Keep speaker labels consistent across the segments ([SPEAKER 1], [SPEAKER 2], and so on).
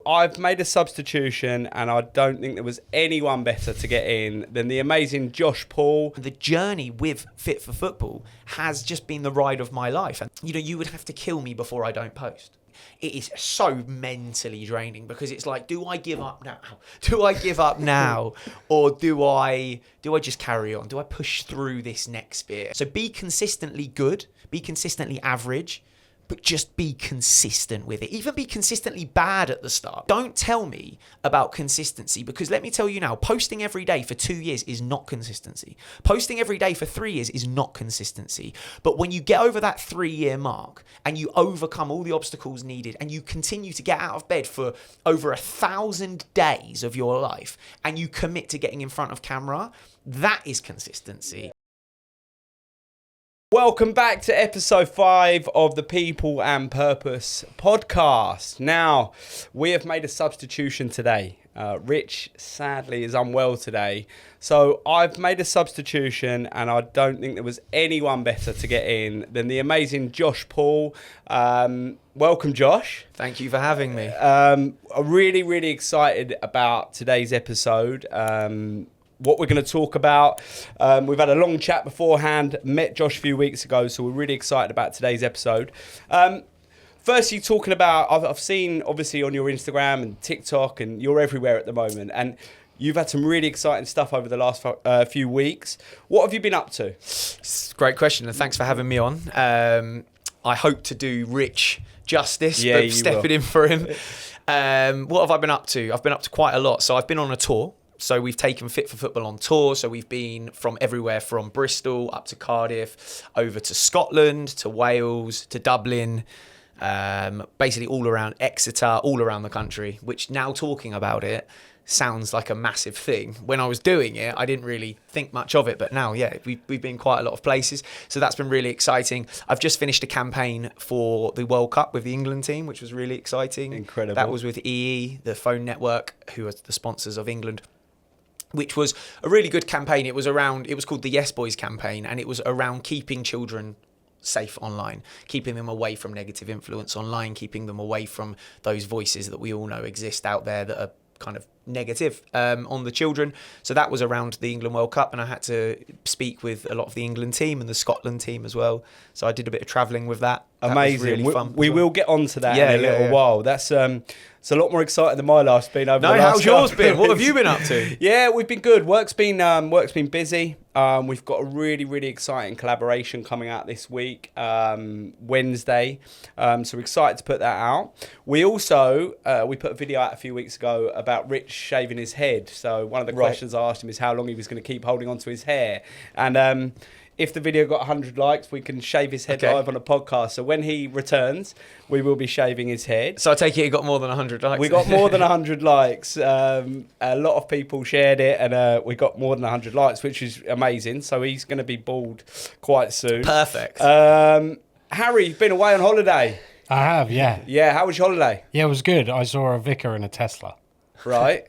[SPEAKER 1] I've made a substitution, and I don't think there was anyone better to get in than the amazing Josh Paul.
[SPEAKER 2] The journey with Fit for Football has just been the ride of my life. And, you would have to kill me before I don't post. It is so mentally draining because it's like, do I give up now? Do I give up now? Or do I just carry on? Do I push through this next bit? So be consistently good, be consistently average, but just be consistent with it. Even be consistently bad at the start. Don't tell me about consistency, because let me tell you now, posting every day for 2 years is not consistency. Posting every day for 3 years is not consistency. But when you get over that 3-year mark and you overcome all the obstacles needed and you continue to get out of bed for over 1,000 days of your life and you commit to getting in front of camera, that is consistency.
[SPEAKER 1] Welcome back to episode 5 of the People and Purpose podcast. Now, we have made a substitution today. Rich, sadly, is unwell today. So I've made a substitution, and I don't think there was anyone better to get in than the amazing Josh Paul. Welcome, Josh.
[SPEAKER 2] Thank you for having me.
[SPEAKER 1] I'm really, really excited about today's episode. What we're going to talk about. We've had a long chat beforehand, met Josh a few weeks ago, so we're really excited about today's episode. Firstly, talking about, I've seen obviously on your Instagram and TikTok, and you're everywhere at the moment, and you've had some really exciting stuff over the last few weeks. What have you been up to?
[SPEAKER 2] Great question, and thanks for having me on. I hope to do Rich justice,
[SPEAKER 1] Yeah,
[SPEAKER 2] but stepping in for him. What have I been up to? I've been up to quite a lot. So I've been on a tour. So we've taken Fit for Football on tour. So we've been from everywhere from Bristol up to Cardiff, over to Scotland, to Wales, to Dublin, basically all around Exeter, all around the country, which now talking about it sounds like a massive thing. When I was doing it, I didn't really think much of it. But now, yeah, we've been quite a lot of places. So that's been really exciting. I've just finished a campaign for the World Cup with the England team, which was really exciting.
[SPEAKER 1] Incredible.
[SPEAKER 2] That was with EE, the phone network, who are the sponsors of England, which was a really good campaign. It was called the Yes Boys campaign, and it was around keeping children safe online, keeping them away from negative influence online, keeping them away from those voices that we all know exist out there that are kind of negative on the children. So that was around the England World Cup, and I had to speak with a lot of the England team and the Scotland team as well. So I did a bit of travelling with that.
[SPEAKER 1] Amazing.
[SPEAKER 2] That was really fun.
[SPEAKER 1] We will get onto that in a little while. That's it's a lot more exciting than my life's been over the last
[SPEAKER 2] how's yours
[SPEAKER 1] couple
[SPEAKER 2] been?
[SPEAKER 1] of
[SPEAKER 2] What have
[SPEAKER 1] weeks.
[SPEAKER 2] you been up to?
[SPEAKER 1] Yeah, we've been good. Work's been busy. We've got a really, really exciting collaboration coming out this week, Wednesday. So we're excited to put that out. We also we put a video out a few weeks ago about Rich shaving his head. So one of the questions I asked him is how long he was going to keep holding onto his hair. And if the video got 100 likes, we can shave his head live on a podcast. So when he returns, we will be shaving his head.
[SPEAKER 2] So I take it it got more than 100 likes?
[SPEAKER 1] We got more than 100 likes. A lot of people shared it, and we got more than 100 likes, which is amazing. So he's going to be bald quite soon.
[SPEAKER 2] Perfect.
[SPEAKER 1] Harry, you've been away on holiday.
[SPEAKER 3] I have, yeah.
[SPEAKER 1] Yeah, how was your holiday?
[SPEAKER 3] Yeah, it was good. I saw a vicar in a Tesla.
[SPEAKER 1] Right.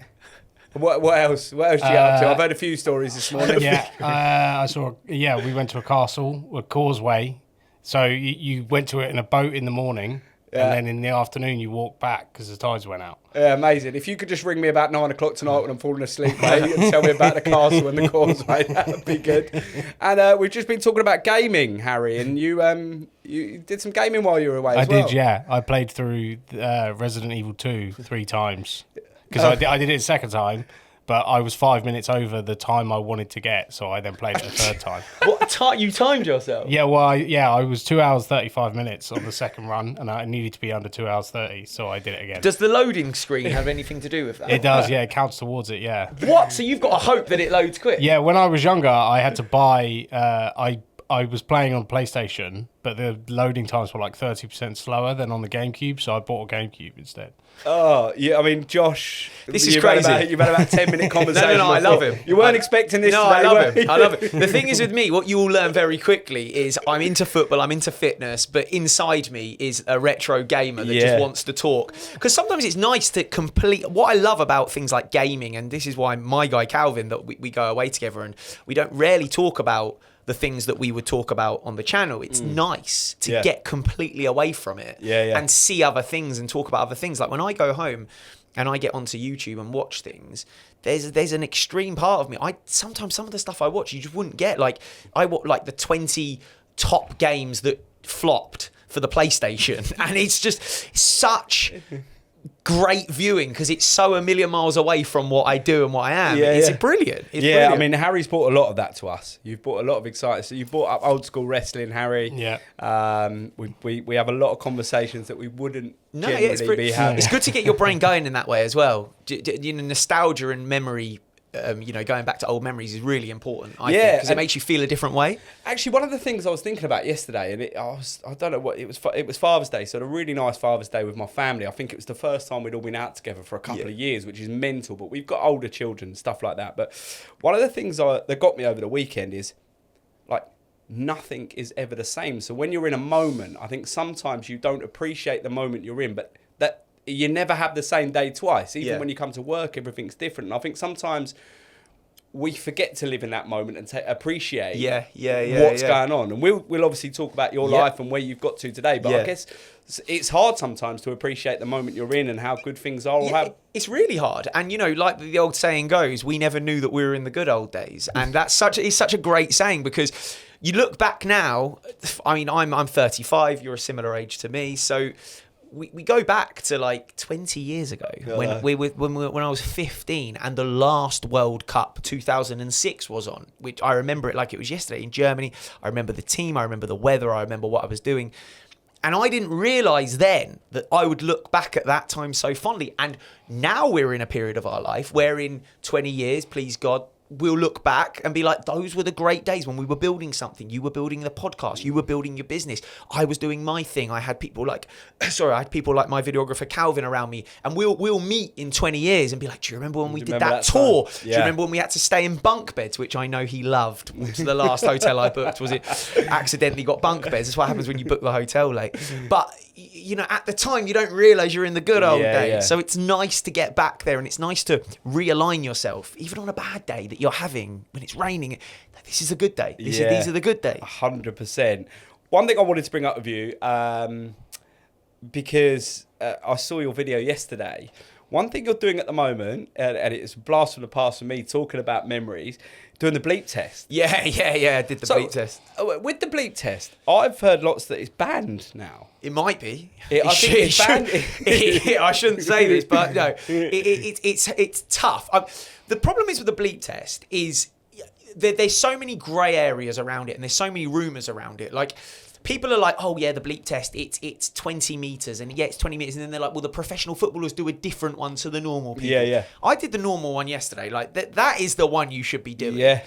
[SPEAKER 1] What else? What else did you get up to? I've heard a few stories this morning.
[SPEAKER 3] Yeah, we went to a castle, a causeway. So you went to it in a boat in the morning, and then in the afternoon you walked back because the tides went out.
[SPEAKER 1] Yeah, amazing. If you could just ring me about 9 o'clock tonight when I'm falling asleep, mate, and tell me about the castle and the causeway, that would be good. And we've just been talking about gaming, Harry, and you did some gaming while you were away as well.
[SPEAKER 3] I did, yeah. I played through Resident Evil 2 3 times. Because I did it a second time, but I was 5 minutes over the time I wanted to get, so I then played it a third time.
[SPEAKER 2] You timed yourself?
[SPEAKER 3] Yeah, well, I was 2 hours 35 minutes on the second run, and I needed to be under 2 hours 30, so I did it again.
[SPEAKER 2] Does the loading screen have anything to do with that?
[SPEAKER 3] It does, yeah. It counts towards it, yeah.
[SPEAKER 2] What? So you've got to hope that it loads quick?
[SPEAKER 3] Yeah, when I was younger, I had to buy... I was playing on PlayStation, but the loading times were like 30% slower than on the GameCube, so I bought a GameCube instead.
[SPEAKER 1] Oh, yeah, I mean, Josh...
[SPEAKER 2] This is crazy.
[SPEAKER 1] You've had about 10-minute conversation.
[SPEAKER 2] No, I love him.
[SPEAKER 1] You weren't expecting this today,
[SPEAKER 2] I love
[SPEAKER 1] were
[SPEAKER 2] him.
[SPEAKER 1] you?
[SPEAKER 2] I love it. The thing is with me, what you will learn very quickly is I'm into football, I'm into fitness, but inside me is a retro gamer that just wants to talk. Because sometimes it's nice to complete... What I love about things like gaming, and this is why my guy Calvin, that we go away together, and we don't rarely talk about the things that we would talk about on the channel. It's nice to get completely away from it and see other things and talk about other things. Like when I go home, and I get onto YouTube and watch things, there's an extreme part of me. Sometimes some of the stuff I watch you just wouldn't get. Like I watch like the 20 top games that flopped for the PlayStation, and it's just such great viewing because it's so a million miles away from what I do and what I am. It's brilliant. It's brilliant.
[SPEAKER 1] I mean, Harry's brought a lot of that to us. You've brought a lot of excitement. So you've brought up old school wrestling, Harry.
[SPEAKER 3] Yeah.
[SPEAKER 1] We have a lot of conversations that we wouldn't generally be having.
[SPEAKER 2] It's good to get your brain going in that way as well. You know, nostalgia and memory. Going back to old memories is really important. I think, because it makes you feel a different way.
[SPEAKER 1] Actually, one of the things I was thinking about yesterday, and I don't know what it was. It was Father's Day, so I had a really nice Father's Day with my family. I think it was the first time we'd all been out together for a couple of years, which is mental. But we've got older children, stuff like that. But one of the things that got me over the weekend is like nothing is ever the same. So when you're in a moment, I think sometimes you don't appreciate the moment you're in, but that. You never have the same day twice. Even when you come to work, everything's different. And I think sometimes we forget to live in that moment and appreciate what's going on. And we'll obviously talk about your life and where you've got to today. But I guess it's hard sometimes to appreciate the moment you're in and how good things are.
[SPEAKER 2] It's really hard. And, like the old saying goes, we never knew that we were in the good old days. And it's such a great saying because you look back now. I mean, I'm 35. You're a similar age to me. So we go back to like 20 years ago when I was 15 and the last World Cup 2006 was on, which I remember it like it was yesterday in Germany. I remember the team, I remember the weather, I remember what I was doing. And I didn't realise then that I would look back at that time so fondly. And now we're in a period of our life where in 20 years, please God, we'll look back and be like, those were the great days when we were building something. You were building the podcast. You were building your business. I was doing my thing. I had people like my videographer Calvin around me. And we'll meet in 20 years and be like, do you remember when we did that tour? Do you remember when we had to stay in bunk beds, which I know he loved? Which was the last hotel I booked. Was it accidentally got bunk beds? That's what happens when you book the hotel late. But at the time, you don't realise you're in the good old days. Yeah. So it's nice to get back there and it's nice to realign yourself, even on a bad day that you're having when it's raining. This is a good day. These are the good days.
[SPEAKER 1] 100%. One thing I wanted to bring up with you, because I saw your video yesterday. One thing you're doing at the moment, and it's a blast from the past for me, talking about memories, doing the bleep test.
[SPEAKER 2] Yeah, I did the bleep test.
[SPEAKER 1] With the bleep test, I've heard lots that it's banned now.
[SPEAKER 2] It might be.
[SPEAKER 1] I think it's banned.
[SPEAKER 2] I shouldn't say this, but no, it's tough. The problem is with the bleep test is there's so many grey areas around it, and there's so many rumours around it. Like, people are like, oh yeah, the bleep test, it's 20 metres, and it's 20 metres, and then they're like, well, the professional footballers do a different one to the normal people.
[SPEAKER 1] Yeah.
[SPEAKER 2] I did the normal one yesterday. Like that is the one you should be doing.
[SPEAKER 1] Yeah.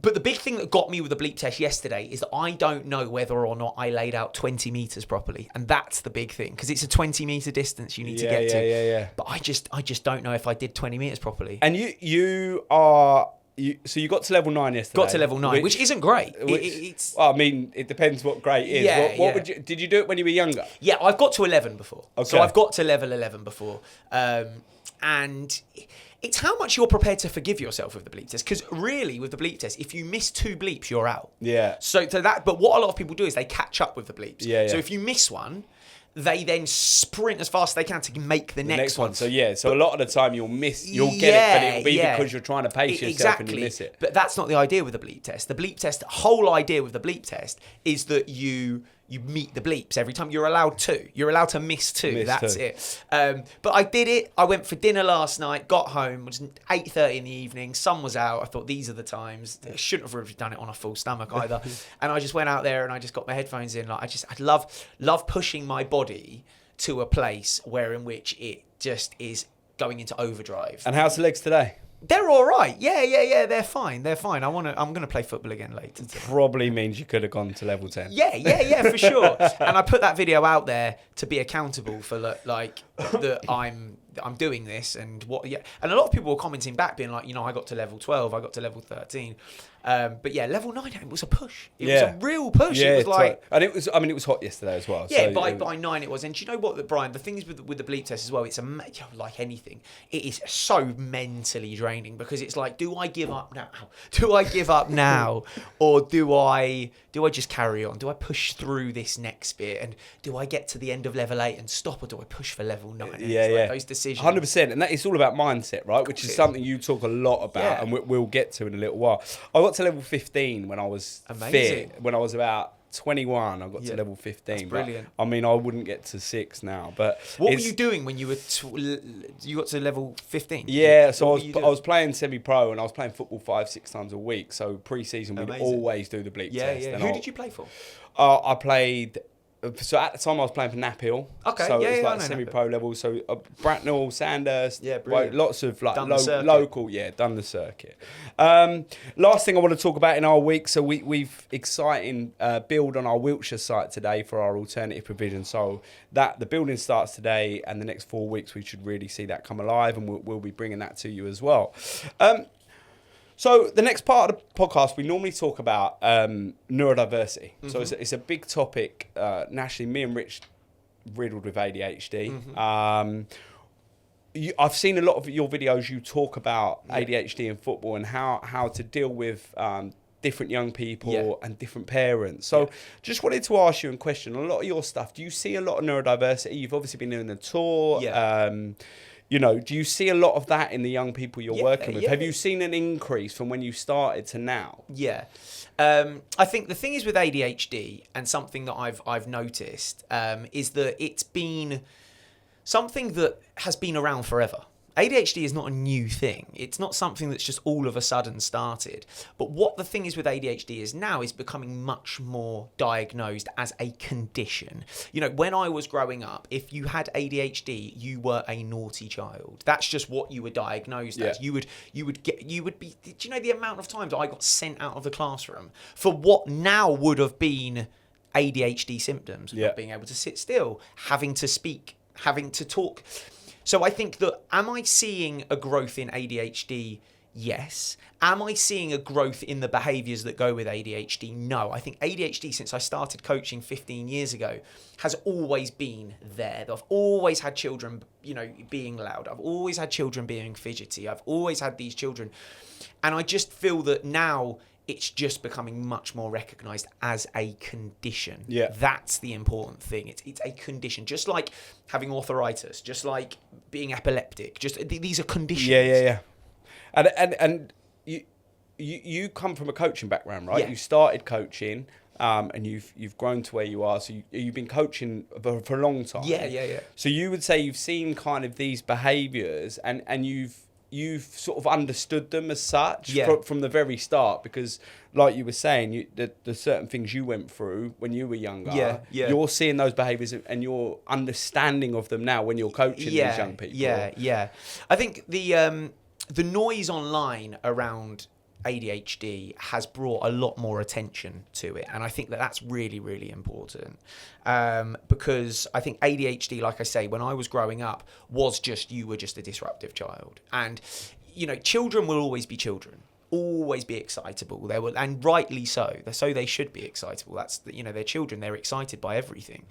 [SPEAKER 2] But the big thing that got me with the bleep test yesterday is that I don't know whether or not I laid out 20 metres properly, and that's the big thing because it's a 20 metre distance you need to get to.
[SPEAKER 1] Yeah.
[SPEAKER 2] But I just don't know if I did 20 metres properly.
[SPEAKER 1] And you got to level 9 yesterday.
[SPEAKER 2] Got to level 9, which isn't great.
[SPEAKER 1] I mean, it depends what great is. What did you do it when you were younger?
[SPEAKER 2] Yeah, I've got to 11 before.
[SPEAKER 1] Okay.
[SPEAKER 2] So I've got to level 11 before. And it's how much you're prepared to forgive yourself with the bleep test. Because really, with the bleep test, if you miss 2 bleeps, you're out.
[SPEAKER 1] Yeah.
[SPEAKER 2] But what a lot of people do is they catch up with the bleeps.
[SPEAKER 1] Yeah.
[SPEAKER 2] So if you miss one, they then sprint as fast as they can to make the next one.
[SPEAKER 1] So a lot of the time you'll get it, but it'll be because you're trying to pace yourself and you miss it.
[SPEAKER 2] But that's not the idea with the bleep test. The bleep test, the whole idea with the bleep test is that you meet the bleeps every time. You're allowed 2. You're allowed to miss 2. That's it. But I did it. I went for dinner last night, got home, it was 8:30 in the evening, sun was out. I thought, these are the times. I shouldn't have really done it on a full stomach either. And I just went out there and I just got my headphones in. Like I love pushing my body to a place in which it just is going into overdrive.
[SPEAKER 1] And how's the legs today?
[SPEAKER 2] They're all right. Yeah. They're fine. I'm gonna play football again later today.
[SPEAKER 1] Probably means you could have gone to level 10.
[SPEAKER 2] Yeah, for sure. And I put that video out there to be accountable for like that I'm doing this and what. Yeah. And a lot of people were commenting back, being like, I got to level 12, I got to level 13. But yeah, level 9, it was a push. It was a real push.
[SPEAKER 1] Yeah,
[SPEAKER 2] it was like...
[SPEAKER 1] and it was, I mean, it was hot yesterday as well.
[SPEAKER 2] Yeah,
[SPEAKER 1] so
[SPEAKER 2] by 9 it was. And do you know what, Brian, the thing is with the bleep test as well, it's like anything, it is so mentally draining, because it's like, do I give up now? Do I give up now? Or do I just carry on? Do I push through this next bit? And do I get to the end of level 8 and stop? Or do I push for level 9? And it's like those decisions.
[SPEAKER 1] 100%. And that is all about mindset, right? Which is something you talk a lot about, and we'll get to in a little while. I got to level 15 when I was fit. When I was about 21, I got to level 15.
[SPEAKER 2] That's brilliant.
[SPEAKER 1] But, I mean, I wouldn't get to 6 now. But
[SPEAKER 2] what were you doing when you were you got to level 15?
[SPEAKER 1] Yeah, so I was playing semi-pro, and I was playing football 5-6 times a week. So pre-season we'd always do the bleep test.
[SPEAKER 2] Yeah. Who did you play for?
[SPEAKER 1] I played. So at the time I was playing for Napiel.
[SPEAKER 2] Okay,
[SPEAKER 1] so it was like semi-pro level. So Bracknell, Sandhurst, lots of like local, done the circuit. Last thing I want to talk about in our week. So we've exciting build on our Wiltshire site today for our alternative provision. So that the building starts today, and the next 4 weeks we should really see that come alive, and we'll be bringing that to you as well. So the next part of the podcast, we normally talk about neurodiversity. So it's a big topic nationally. Me and Rich riddled with ADHD. I've seen a lot of your videos. You talk about ADHD in football and how to deal with different young people and different parents. So just wanted to ask you a question. A lot of your stuff, do you see a lot of neurodiversity? You've obviously been doing the tour. You know, do you see a lot of that in the young people you're working with? Have you seen an increase from when you started to now?
[SPEAKER 2] Yeah. I think the thing is with ADHD, and something that I've noticed, is that it's been something that has been around forever. ADHD is not a new thing. It's not something that's just all of a sudden started. But what the thing is with ADHD is now is becoming much more diagnosed as a condition. You know, when I was growing up, if you had ADHD, you were a naughty child. That's just what you were diagnosed as. Do you know the amount of times I got sent out of the classroom for what now would have been ADHD symptoms? Not being able to sit still, having to speak, having to talk. So I think that, am I seeing a growth in ADHD? Yes. Am I seeing a growth in the behaviours that go with ADHD? No. I think ADHD, since I started coaching 15 years ago, has always been there. I've always had children, you know, being loud. I've always had children being fidgety. I've always had these children. And I just feel that now it's just becoming much more recognised as a condition. That's the important thing. It's a condition, just like having arthritis, just like being epileptic. Just these are conditions.
[SPEAKER 1] And you come from a coaching background, right? You started coaching, and you've grown to where you are. So you've been coaching for a long time.
[SPEAKER 2] Yeah.
[SPEAKER 1] So you would say you've seen kind of these behaviours, and you've sort of understood them as such from the very start, because like you were saying, the certain things you went through when you were younger, you're seeing those behaviours and your understanding of them now when you're coaching these young people.
[SPEAKER 2] I think the noise online around ADHD has brought a lot more attention to it, and I think that that's really, really important, because I think ADHD, like I say, when I was growing up, you were just a disruptive child, and you know, children will always be children, always be excitable. They will, and rightly so. So they should be excitable. That's, you know, they're children. They're excited by everything.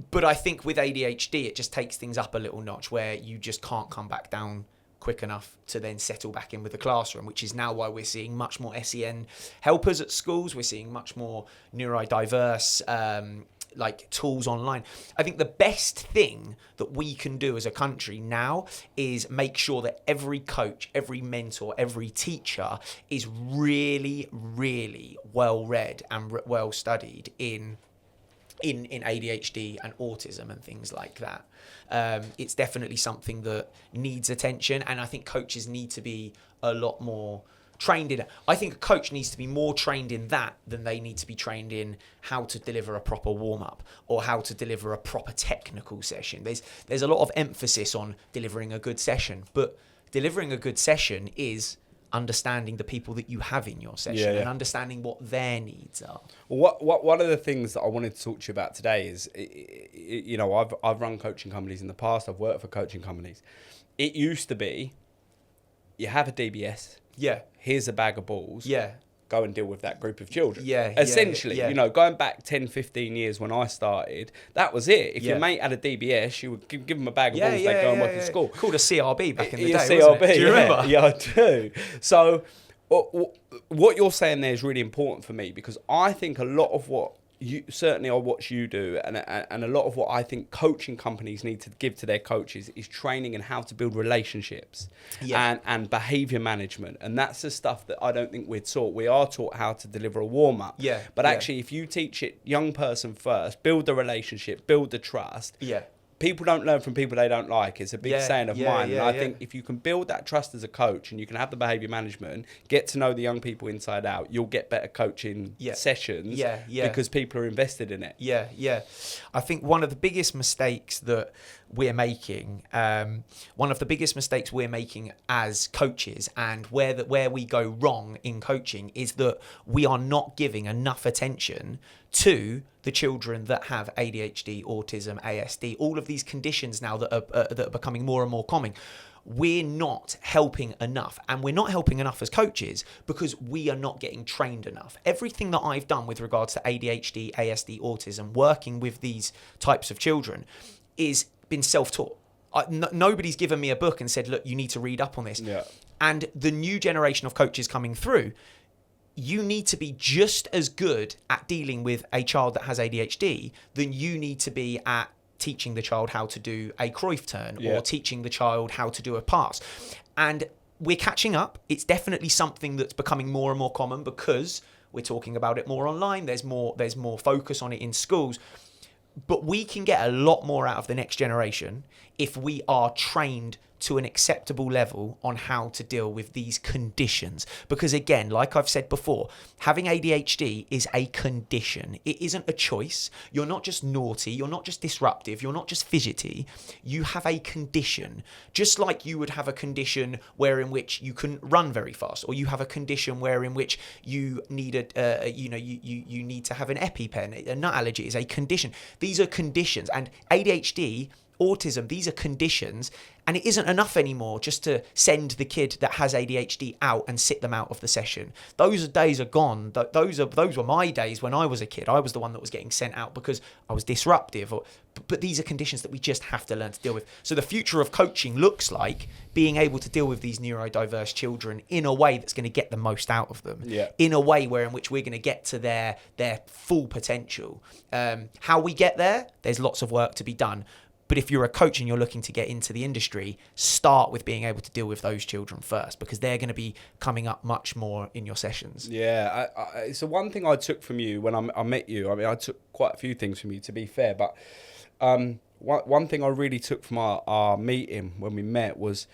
[SPEAKER 2] But I think with ADHD, it just takes things up a little notch, where you just can't come back down quick enough to then settle back in with the classroom, which is now why we're seeing much more SEN helpers at schools. We're seeing much more neurodiverse like tools online. I think the best thing that we can do as a country now is make sure that every coach, every mentor, every teacher is really, really well read and well studied in ADHD and autism and things like that. It's definitely something that needs attention, and I think coaches need to be a lot more trained in it. I think a coach needs to be more trained in that than they need to be trained in how to deliver a proper warm-up or how to deliver a proper technical session. There's a lot of emphasis on delivering a good session, but delivering a good session is understanding the people that you have in your session and understanding what their needs are.
[SPEAKER 1] Well, one of the things that I wanted to talk to you about today is, you know, I've run coaching companies in the past. I've worked for coaching companies. It used to be, you have a DBS,
[SPEAKER 2] Yeah.
[SPEAKER 1] Here's a bag of balls.
[SPEAKER 2] Yeah.
[SPEAKER 1] Go and deal with that group of children.
[SPEAKER 2] Yeah,
[SPEAKER 1] Essentially,
[SPEAKER 2] yeah.
[SPEAKER 1] you know, going back 10, 15 years when I started, that was it. If
[SPEAKER 2] Yeah.
[SPEAKER 1] your mate had a DBS, you would give them a bag of
[SPEAKER 2] Yeah,
[SPEAKER 1] balls,
[SPEAKER 2] yeah,
[SPEAKER 1] they'd go and
[SPEAKER 2] yeah,
[SPEAKER 1] work at school.
[SPEAKER 2] Called a CRB back in the
[SPEAKER 1] Yeah,
[SPEAKER 2] day, wasn't it? Do you
[SPEAKER 1] yeah.
[SPEAKER 2] remember?
[SPEAKER 1] Yeah, I do. So what you're saying there is really important for me, because I think a lot of what you, certainly I watch you do, and a lot of what I think coaching companies need to give to their coaches is training in how to build relationships and behavior management. And that's the stuff that I don't think we're taught. We are taught how to deliver a warm-up.
[SPEAKER 2] Yeah.
[SPEAKER 1] But actually, if you teach it young person first, build the relationship, build the trust.
[SPEAKER 2] Yeah.
[SPEAKER 1] People don't learn from people they don't like. It's a big saying of mine. And I think if you can build that trust as a coach, and you can have the behaviour management, get to know the young people inside out, you'll get better coaching sessions because people are invested in it.
[SPEAKER 2] Yeah, yeah. I think one of the biggest mistakes that we're making, as coaches, and where we go wrong in coaching, is that we are not giving enough attention to the children that have ADHD, autism, ASD, all of these conditions now that are becoming more and more common. We're not helping enough, and we're not helping enough as coaches because we are not getting trained enough. Everything that I've done with regards to ADHD, ASD, autism, working with these types of children, is been self-taught. Nobody's given me a book and said, look, you need to read up on this.
[SPEAKER 1] Yeah.
[SPEAKER 2] And the new generation of coaches coming through, you need to be just as good at dealing with a child that has ADHD than you need to be at teaching the child how to do a Cruyff turn or teaching the child how to do a pass. And we're catching up. It's definitely something that's becoming more and more common because we're talking about it more online. There's more focus on it in schools. But we can get a lot more out of the next generation if we are trained to an acceptable level on how to deal with these conditions. Because again, like I've said before, having ADHD is a condition. It isn't a choice. You're not just naughty. You're not just disruptive. You're not just fidgety. You have a condition. Just like you would have a condition where in which you couldn't run very fast, or you have a condition where in which you need you need to have an EpiPen. A nut allergy is a condition. These are conditions, and ADHD, autism, these are conditions, and it isn't enough anymore just to send the kid that has ADHD out and sit them out of the session. Those days are gone. Those were my days when I was a kid. I was the one that was getting sent out because I was disruptive. But these are conditions that we just have to learn to deal with. So the future of coaching looks like being able to deal with these neurodiverse children in a way that's going to get the most out of them.
[SPEAKER 1] Yeah.
[SPEAKER 2] In a way in which we're going to get to their full potential. How we get there, there's lots of work to be done. But if you're a coach and you're looking to get into the industry, start with being able to deal with those children first, because they're going to be coming up much more in your sessions.
[SPEAKER 1] Yeah, it's the one thing I took from you when I met you. I mean, I took quite a few things from you, to be fair. But one thing I really took from our meeting when we met was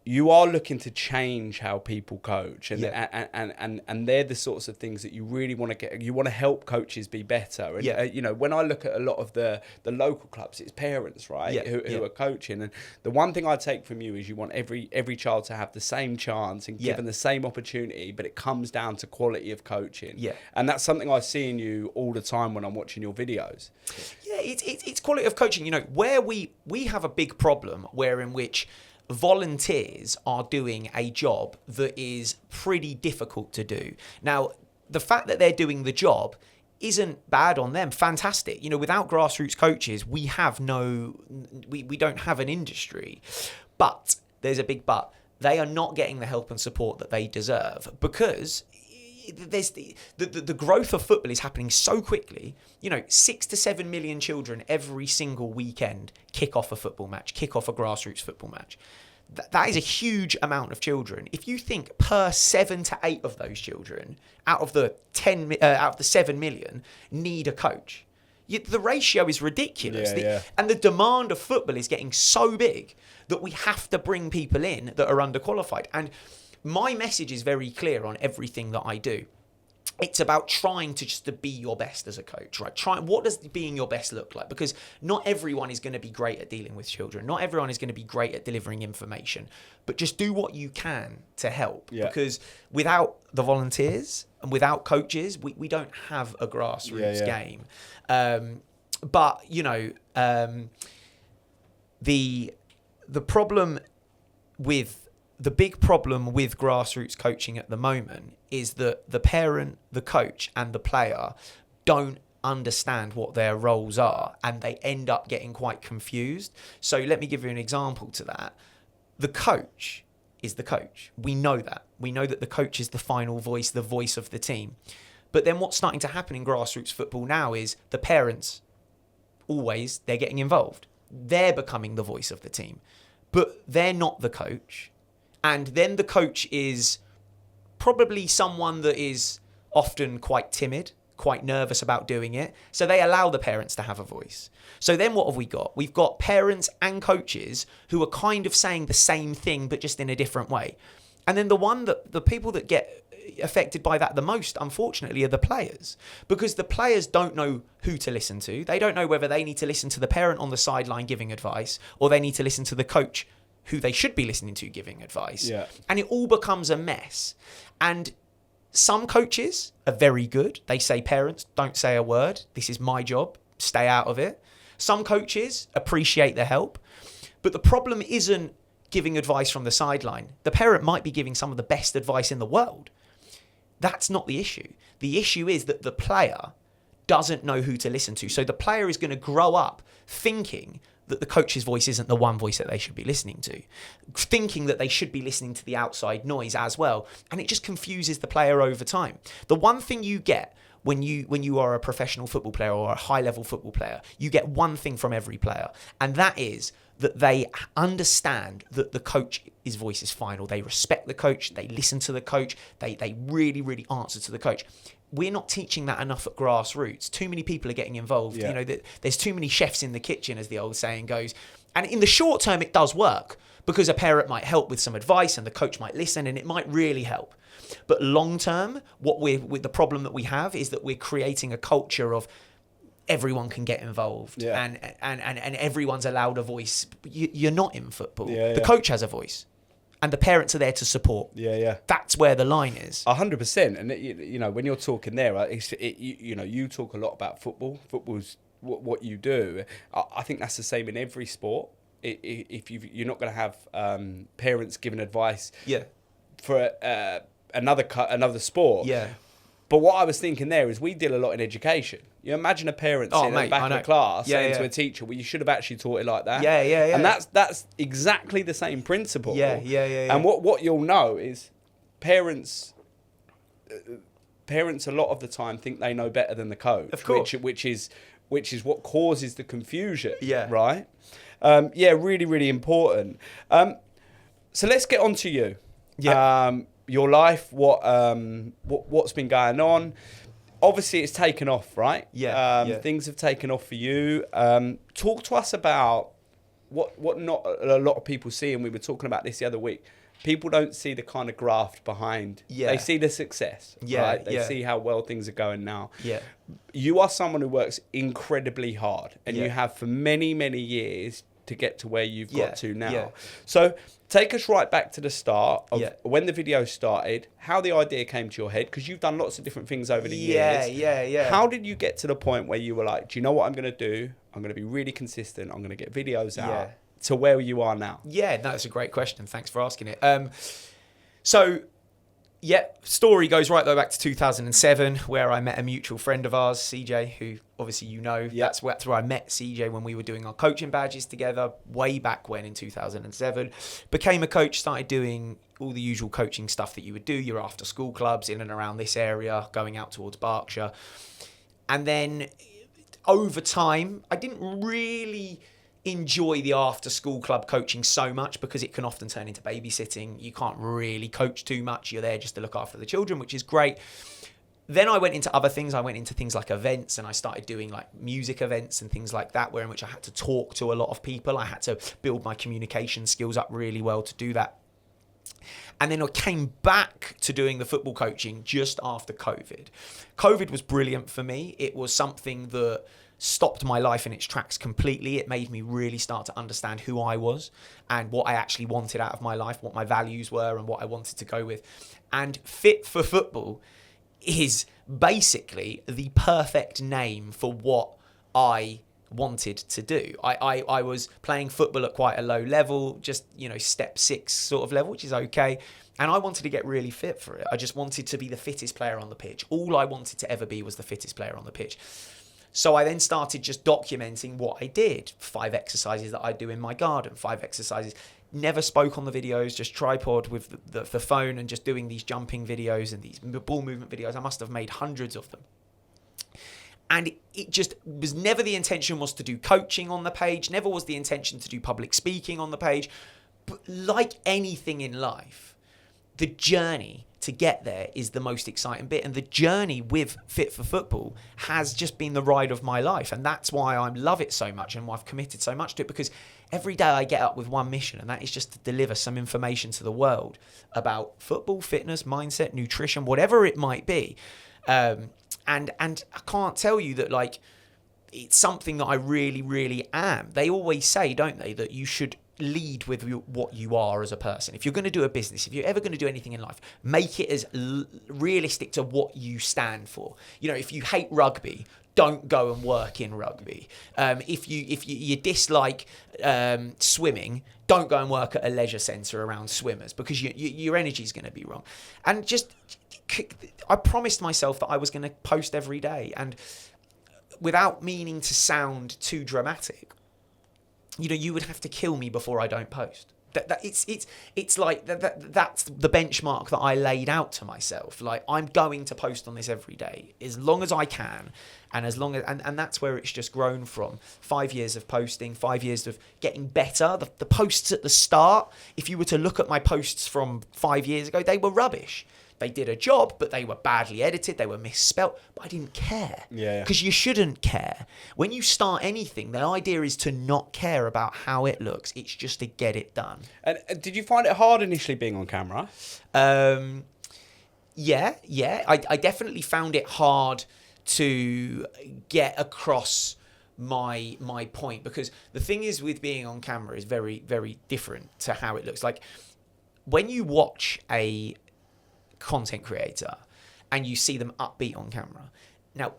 [SPEAKER 1] you are looking to change how people coach, and they're the sorts of things that you really want to get. You want to help coaches be better. And you know, when I look at a lot of the local clubs, it's parents, right, who are coaching. And the one thing I take from you is you want every child to have the same chance and given the same opportunity, but it comes down to quality of coaching. Yeah. And that's something I see in you all the time when I'm watching your videos.
[SPEAKER 2] Yeah, it's quality of coaching. You know, where we have a big problem where in which volunteers are doing a job that is pretty difficult to do. Now, the fact that they're doing the job isn't bad on them. Fantastic. You know, without grassroots coaches, we don't have an industry. But there's a big but. They are not getting the help and support that they deserve, because there's the growth of football is happening so quickly. You know, 6 to 7 million children every single weekend kick off a football match, kick off a grassroots football match. That is a huge amount of children. If you think per 7 to 8 of those children out of the 7 million need a coach, the ratio is ridiculous. And the demand of football is getting so big that we have to bring people in that are underqualified. And my message is very clear on everything that I do. It's about trying to be your best as a coach, right? What does being your best look like? Because not everyone is going to be great at dealing with children. Not everyone is going to be great at delivering information. But just do what you can to help. Yeah. Because without the volunteers and without coaches, we don't have a grassroots game. But, you know, the problem with the big problem with grassroots coaching at the moment is that the parent, the coach, and the player don't understand what their roles are, and they end up getting quite confused. So let me give you an example to that. The coach is the coach. We know that. We know that the coach is the final voice, the voice of the team. But then what's starting to happen in grassroots football now is the parents, they're getting involved. They're becoming the voice of the team, but they're not the coach. And then the coach is probably someone that is often quite timid, quite nervous about doing it. So they allow the parents to have a voice. So then what have we got? We've got parents and coaches who are kind of saying the same thing, but just in a different way. And then the people that get affected by that the most, unfortunately, are the players, because the players don't know who to listen to. They don't know whether they need to listen to the parent on the sideline giving advice, or they need to listen to the coach who they should be listening to giving advice.
[SPEAKER 1] Yeah.
[SPEAKER 2] And it all becomes a mess. And some coaches are very good. They say, parents, don't say a word. This is my job. Stay out of it. Some coaches appreciate the help. But the problem isn't giving advice from the sideline. The parent might be giving some of the best advice in the world. That's not the issue. The issue is that the player doesn't know who to listen to. So the player is going to grow up thinking that the coach's voice isn't the one voice that they should be listening to, thinking that they should be listening to the outside noise as well. And it just confuses the player over time. The one thing you get when you are a professional football player or a high-level football player, you get one thing from every player, and that is that they understand that the coach's voice is final. They respect the coach. They listen to the coach. They really, really answer to the coach. We're not teaching that enough at grassroots. Too many people are getting involved.
[SPEAKER 1] Yeah.
[SPEAKER 2] You know, there's too many chefs in the kitchen, as the old saying goes. And in the short term, it does work because a parent might help with some advice and the coach might listen and it might really help. But long term, with the problem that we have is that we're creating a culture of everyone can get involved and everyone's allowed a voice. You're not in football. The coach has a voice. And the parents are there to support.
[SPEAKER 1] Yeah.
[SPEAKER 2] That's where the line is.
[SPEAKER 1] 100%. And you know, when you're talking there, you talk a lot about football. Football's what you do. I think that's the same in every sport. If you're not going to have parents giving advice for another sport.
[SPEAKER 2] Yeah.
[SPEAKER 1] But what I was thinking there is we deal a lot in education. You imagine a parent sitting at the back of the class saying to a teacher, well, you should have actually taught it like that.
[SPEAKER 2] Yeah.
[SPEAKER 1] And that's exactly the same principle.
[SPEAKER 2] Yeah.
[SPEAKER 1] And what you'll know is parents a lot of the time think they know better than the coach.
[SPEAKER 2] Of course.
[SPEAKER 1] Which is what causes the confusion.
[SPEAKER 2] Yeah.
[SPEAKER 1] Right? Really, really important. So let's get on to you.
[SPEAKER 2] Yeah.
[SPEAKER 1] Your life, what's been going on. Obviously, it's taken off, right?
[SPEAKER 2] Yeah.
[SPEAKER 1] Things have taken off for you. Talk to us about what not a lot of people see, and we were talking about this the other week. People don't see the kind of graft behind.
[SPEAKER 2] Yeah.
[SPEAKER 1] They see the success, right? They see how well things are going now.
[SPEAKER 2] Yeah.
[SPEAKER 1] You are someone who works incredibly hard, and you have for many, many years to get to where you've got to now.
[SPEAKER 2] Yeah.
[SPEAKER 1] So take us right back to the start of when the video started, how the idea came to your head, because you've done lots of different things over the years.
[SPEAKER 2] Yeah.
[SPEAKER 1] How did you get to the point where you were like, do you know what I'm going to do? I'm going to be really consistent. I'm going to get videos out to where you are now.
[SPEAKER 2] Yeah, no, that's a great question. Thanks for asking it. Story goes right the way back to 2007, where I met a mutual friend of ours, CJ, who obviously you know. That's where I met CJ when we were doing our coaching badges together way back when in 2007. Became a coach, started doing all the usual coaching stuff that you would do, your after school clubs in and around this area, going out towards Berkshire. And then over time, I didn't really enjoy the after school club coaching so much because it can often turn into babysitting. You can't really coach too much. You're there just to look after the children, which is great. Then I went into other things. I went into things like events, and I started doing like music events and things like that, in which I had to talk to a lot of people. I had to build my communication skills up really well to do that. And then I came back to doing the football coaching just after COVID. COVID was brilliant for me. It was something that stopped my life in its tracks completely. It made me really start to understand who I was and what I actually wanted out of my life, what my values were and what I wanted to go with. And Fit for Football is basically the perfect name for what I wanted to do. I was playing football at quite a low level, just, step 6 sort of level, which is okay. And I wanted to get really fit for it. I just wanted to be the fittest player on the pitch. All I wanted to ever be was the fittest player on the pitch. So I then started just documenting what I did. 5 exercises that I do in my garden, 5 exercises. Never spoke on the videos, just tripod with the phone and just doing these jumping videos and these ball movement videos. I must have made hundreds of them. And it just was never the intention was to do coaching on the page, never was the intention to do public speaking on the page. But like anything in life, the journey to get there is the most exciting bit. And the journey with Fit for Football has just been the ride of my life. And that's why I love it so much and why I've committed so much to it, because every day I get up with one mission, and that is just to deliver some information to the world about football, fitness, mindset, nutrition, whatever it might be. And I can't tell you that, like, it's something that I really, really am. They always say, don't they, that you should lead with what you are as a person. If you're going to do a business, if you're ever going to do anything in life, make it as realistic to what you stand for. If you hate rugby, don't go and work in rugby. If you dislike swimming, don't go and work at a leisure centre around swimmers, because your energy is going to be wrong. And just, I promised myself that I was going to post every day, and without meaning to sound too dramatic, you would have to kill me before I don't post. It's like that's the benchmark that I laid out to myself. Like, I'm going to post on this every day as long as I can, and as long as and that's where it's just grown from. 5 years of posting, 5 years of getting better. The posts at the start, if you were to look at my posts from 5 years ago, they were rubbish. They did a job, but they were badly edited. They were misspelt, but I didn't care.
[SPEAKER 1] Yeah.
[SPEAKER 2] Because you shouldn't care. When you start anything, the idea is to not care about how it looks. It's just to get it done.
[SPEAKER 1] And did you find it hard initially being on camera?
[SPEAKER 2] Yeah. I definitely found it hard to get across my point, because the thing is with being on camera is very, very different to how it looks. Like, when you watch a content creator and you see them upbeat on camera. Now,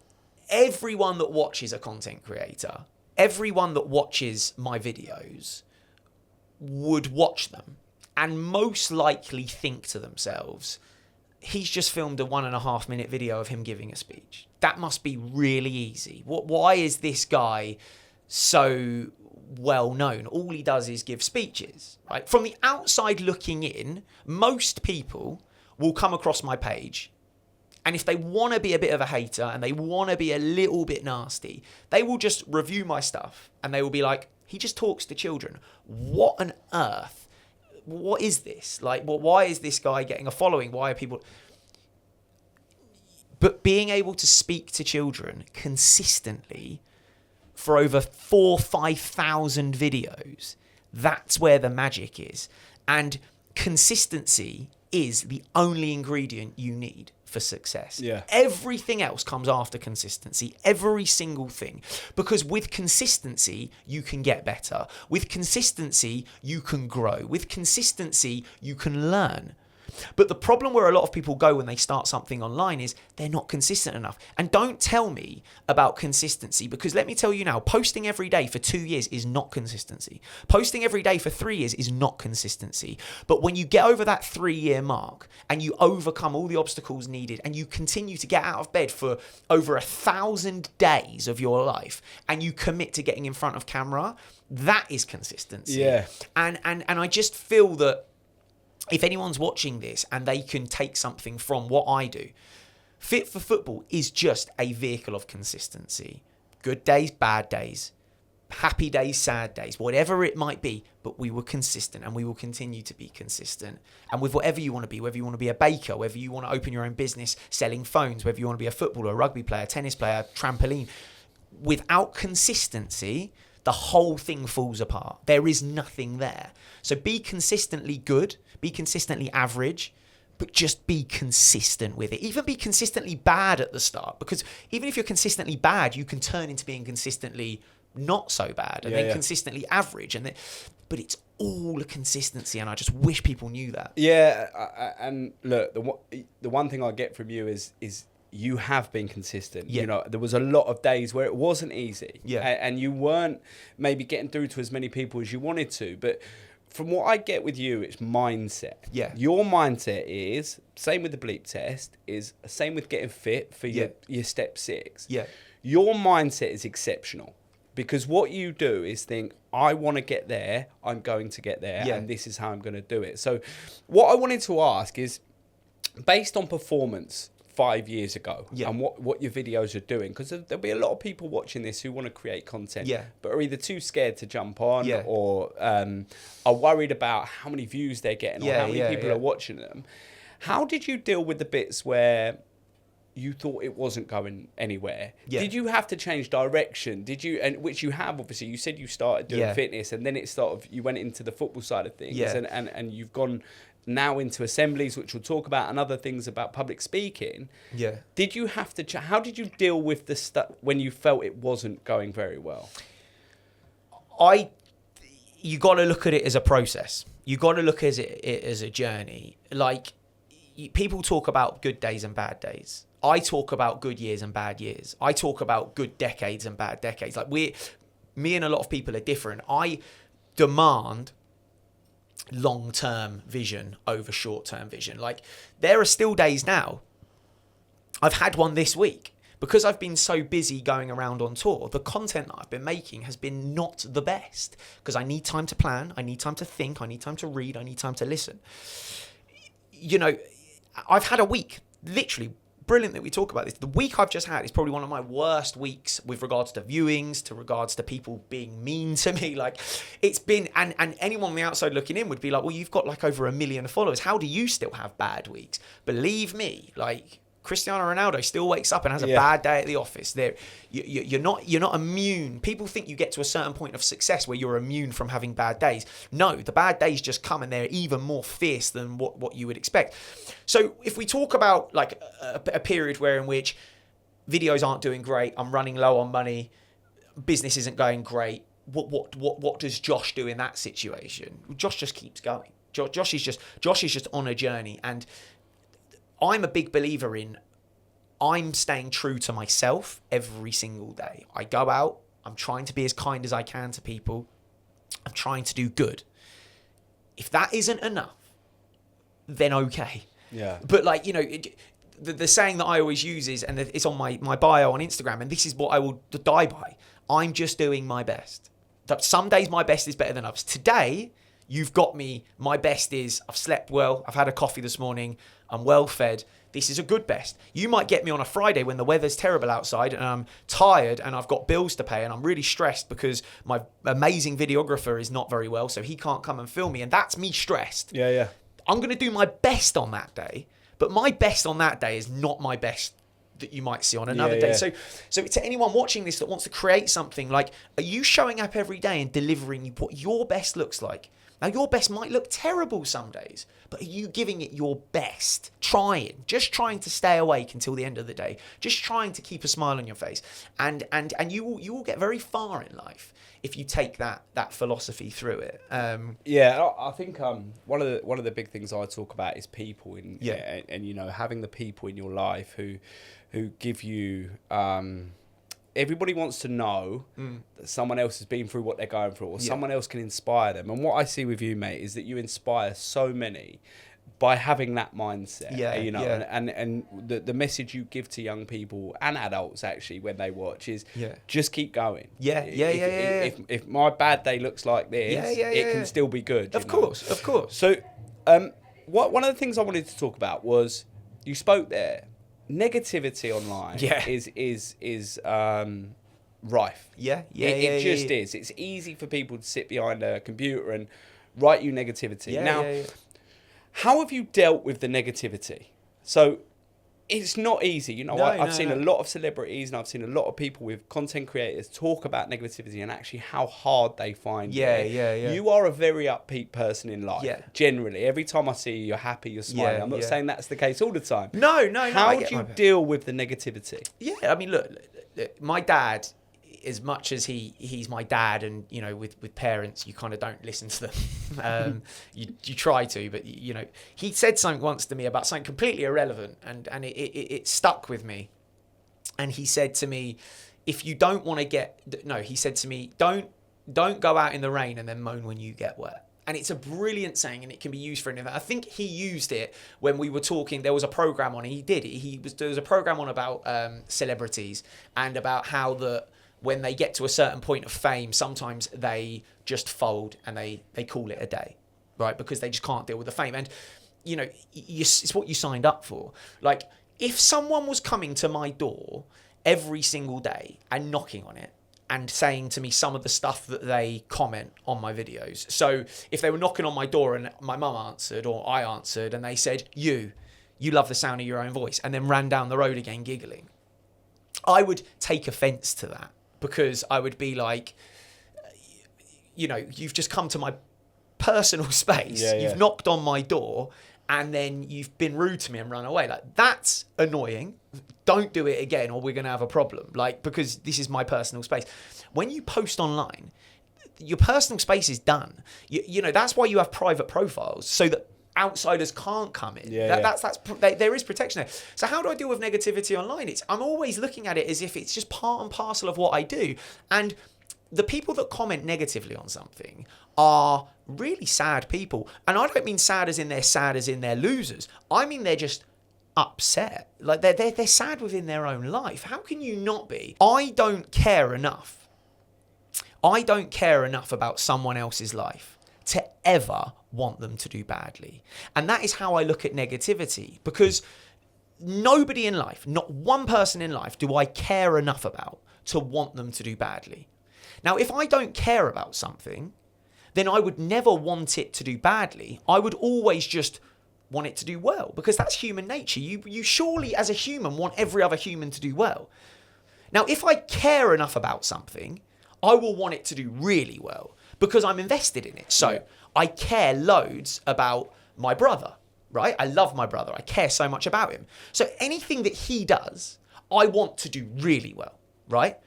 [SPEAKER 2] everyone that watches a content creator, everyone that watches my videos would watch them and most likely think to themselves, he's just filmed a 1.5 minute video of him giving a speech. That must be really easy. Why is this guy so well known? All he does is give speeches, right? From the outside looking in, most people will come across my page, and if they want to be a bit of a hater and they want to be a little bit nasty, they will just review my stuff and they will be like, he just talks to children. What on earth? What is this? Like, well, why is this guy getting a following? Why are people... But being able to speak to children consistently for over 4,000-5,000 videos, that's where the magic is. And consistency is the only ingredient you need for success.
[SPEAKER 1] Yeah.
[SPEAKER 2] Everything else comes after consistency, every single thing. Because with consistency, you can get better. With consistency, you can grow. With consistency, you can learn. But the problem where a lot of people go when they start something online is they're not consistent enough. And don't tell me about consistency, because let me tell you now, posting every day for 2 years is not consistency. Posting every day for 3 years is not consistency. But when you get over that 3-year mark and you overcome all the obstacles needed and you continue to get out of bed for over 1,000 days of your life and you commit to getting in front of camera, that is consistency.
[SPEAKER 1] Yeah.
[SPEAKER 2] And I just feel that if anyone's watching this and they can take something from what I do, Fit for Football is just a vehicle of consistency. Good days, bad days, happy days, sad days, whatever it might be, but we were consistent and we will continue to be consistent. And with whatever you want to be, whether you want to be a baker, whether you want to open your own business selling phones, whether you want to be a footballer, a rugby player, tennis player, trampoline, without consistency, the whole thing falls apart. There is nothing there. So be consistently good, be consistently average, but just be consistent with it. Even be consistently bad at the start, because even if you're consistently bad, you can turn into being consistently not so bad and then consistently average. But it's all a consistency, and I just wish people knew that.
[SPEAKER 1] Yeah, and look, the one thing I get from you is you have been consistent.
[SPEAKER 2] Yeah.
[SPEAKER 1] You know, there was a lot of days where it wasn't easy.
[SPEAKER 2] Yeah.
[SPEAKER 1] And you weren't maybe getting through to as many people as you wanted to. But from what I get with you, it's mindset.
[SPEAKER 2] Yeah.
[SPEAKER 1] Your mindset is, same with the bleep test, is same with getting fit for your step 6.
[SPEAKER 2] Yeah.
[SPEAKER 1] Your mindset is exceptional. Because what you do is think, I want to get there, I'm going to get there, and this is how I'm going to do it. So what I wanted to ask is, based on performance 5 years ago and what your videos are doing, because there'll be a lot of people watching this who want to create content but are either too scared to jump on or are worried about how many views they're getting or how many people are watching them. How did you deal with the bits where you thought it wasn't going anywhere? Did you have to change direction? Did you, and which you have, obviously, you said you started doing fitness and then you went into the football side of things and you've gone now into assemblies, which we'll talk about, and other things about public speaking. Did you have to how did you deal with the stuff when you felt it wasn't going very well?
[SPEAKER 2] You got to look at it as a process. You got to look at it as a journey. Like, people talk about good days and bad days. I talk about good years and bad years. I talk about good decades and bad decades. Like, me and a lot of people are different. I demand long-term vision over short-term vision. Like, there are still days now. I've had one this week. Because I've been so busy going around on tour, the content that I've been making has been not the best. Because I need time to plan, I need time to think, I need time to read, I need time to listen. You know, I've had a week, literally, brilliant that we talk about this. The week I've just had is probably one of my worst weeks with regards to viewings, to regards to people being mean to me. Like, it's been, and anyone on the outside looking in would be like, well, you've got like over 1 million followers. How do you still have bad weeks? Believe me, like, Cristiano Ronaldo still wakes up and has a bad day at the office. You're not immune. People think you get to a certain point of success where you're immune from having bad days. No, the bad days just come and they're even more fierce than what you would expect. So if we talk about like a period in which videos aren't doing great, I'm running low on money, business isn't going great, what does Josh do in that situation? Josh just keeps going. Josh is just on a journey, and I'm a big believer in I'm staying true to myself every single day. I go out, I'm trying to be as kind as I can to people. I'm trying to do good. If that isn't enough, then okay. Yeah. But like, you know, the saying that I always use is, and it's on my bio on Instagram, and this is what I will die by. I'm just doing my best. Some days my best is better than others. Today, you've got me. My best is I've slept well. I've had a coffee this morning. I'm well fed. This is a good best. You might get me on a Friday when the weather's terrible outside and I'm tired and I've got bills to pay and I'm really stressed because my amazing videographer is not very well, so he can't come and film me. And that's me stressed. Yeah. I'm going to do my best on that day, but my best on that day is not my best that you might see on another day. So to anyone watching this that wants to create something, like, are you showing up every day and delivering what your best looks like? Now, your best might look terrible some days, but are you giving it your best? Just trying to stay awake until the end of the day, just trying to keep a smile on your face, and you will get very far in life if you take that philosophy through it.
[SPEAKER 1] I think one of the big things I talk about is people, and you know, having the people in your life who give you. Everybody wants to know that someone else has been through what they're going through, or someone else can inspire them. And what I see with you, mate, is that you inspire so many by having that mindset. And the message you give to young people and adults actually when they watch is just keep going. If my bad day looks like this, it can still be good.
[SPEAKER 2] Of course.
[SPEAKER 1] So, one of the things I wanted to talk about was you spoke there. Negativity online is rife. It just is. It's easy for people to sit behind a computer and write you negativity. How have you dealt with the negativity? So it's not easy. You know, I've seen a lot of celebrities and I've seen a lot of people with content creators talk about negativity and actually how hard they find it. You are a very upbeat person in life. Generally, every time I see you, you're happy, you're smiling. I'm not saying that's the case all the time.
[SPEAKER 2] No.
[SPEAKER 1] How do you deal with the negativity?
[SPEAKER 2] I mean, look, my dad, as much as he's my dad, and you know, with parents, you kind of don't listen to them. You try to, but you know, he said something once to me about something completely irrelevant, and it stuck with me. And he said to me, if you don't want to he said to me, don't go out in the rain and then moan when you get wet. And it's a brilliant saying, and it can be used for anything. I think he used it when we were talking. There was a program on. There was a program on about celebrities, and about how when they get to a certain point of fame, sometimes they just fold and they call it a day, right? Because they just can't deal with the fame. And you know, it's what you signed up for. Like, if someone was coming to my door every single day and knocking on it, and saying to me some of the stuff that they comment on my videos. So if they were knocking on my door and my mum answered, or I answered, and they said, you love the sound of your own voice, and then ran down the road again giggling, I would take offence to that, because I would be like, you know, you've just come to my personal space.
[SPEAKER 1] Yeah.
[SPEAKER 2] You've knocked on my door, and then you've been rude to me and run away. Like, that's annoying. Don't do it again, or we're going to have a problem. Like, because this is my personal space. When you post online, your personal space is done. You know, that's why you have private profiles, so that outsiders can't come in. There is protection there. So how do I deal with negativity online? I'm always looking at it as if it's just part and parcel of what I do. And the people that comment negatively on something are really sad people. And I don't mean sad as in they're losers. I mean they're just upset. Like, they're sad within their own life. How can you not be? I don't care enough about someone else's life to ever want them to do badly. And that is how I look at negativity, because nobody in life, not one person in life, do I care enough about to want them to do badly. Now, if I don't care about something, then I would never want it to do badly. I would always just want it to do well, because that's human nature. You surely, as a human, want every other human to do well. Now, if I care enough about something, I will want it to do really well, because I'm invested in it. So I care loads about my brother, right? I love my brother. I care so much about him. So anything that he does, I want to do really well, right?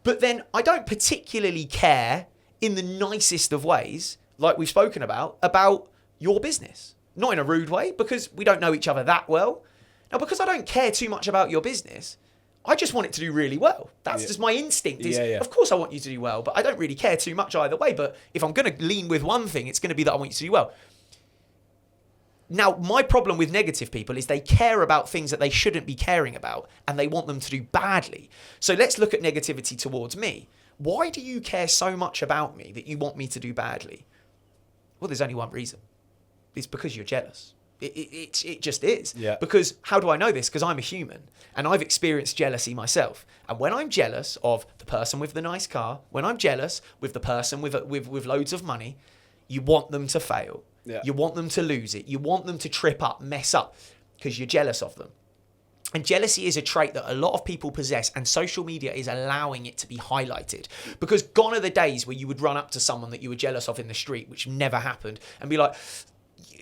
[SPEAKER 2] But then I don't particularly care in the nicest of ways, like we've spoken about your business. Not in a rude way, because we don't know each other that well. Now, because I don't care too much about your business, I just want it to do really well. That's just my instinct. Of course I want you to do well, but I don't really care too much either way. But if I'm going to lean with one thing, it's going to be that I want you to do well. Now, my problem with negative people is they care about things that they shouldn't be caring about, and they want them to do badly. So let's look at negativity towards me. Why do you care so much about me that you want me to do badly? Well, there's only one reason. It's because you're jealous. It just is.
[SPEAKER 1] Yeah.
[SPEAKER 2] Because how do I know this? Because I'm a human, and I've experienced jealousy myself. And when I'm jealous of the person with the nice car, when I'm jealous with the person with loads of money, you want them to fail.
[SPEAKER 1] Yeah.
[SPEAKER 2] You want them to lose it. You want them to trip up, mess up, because you're jealous of them. And jealousy is a trait that a lot of people possess, and social media is allowing it to be highlighted. Because gone are the days where you would run up to someone that you were jealous of in the street, which never happened, and be like,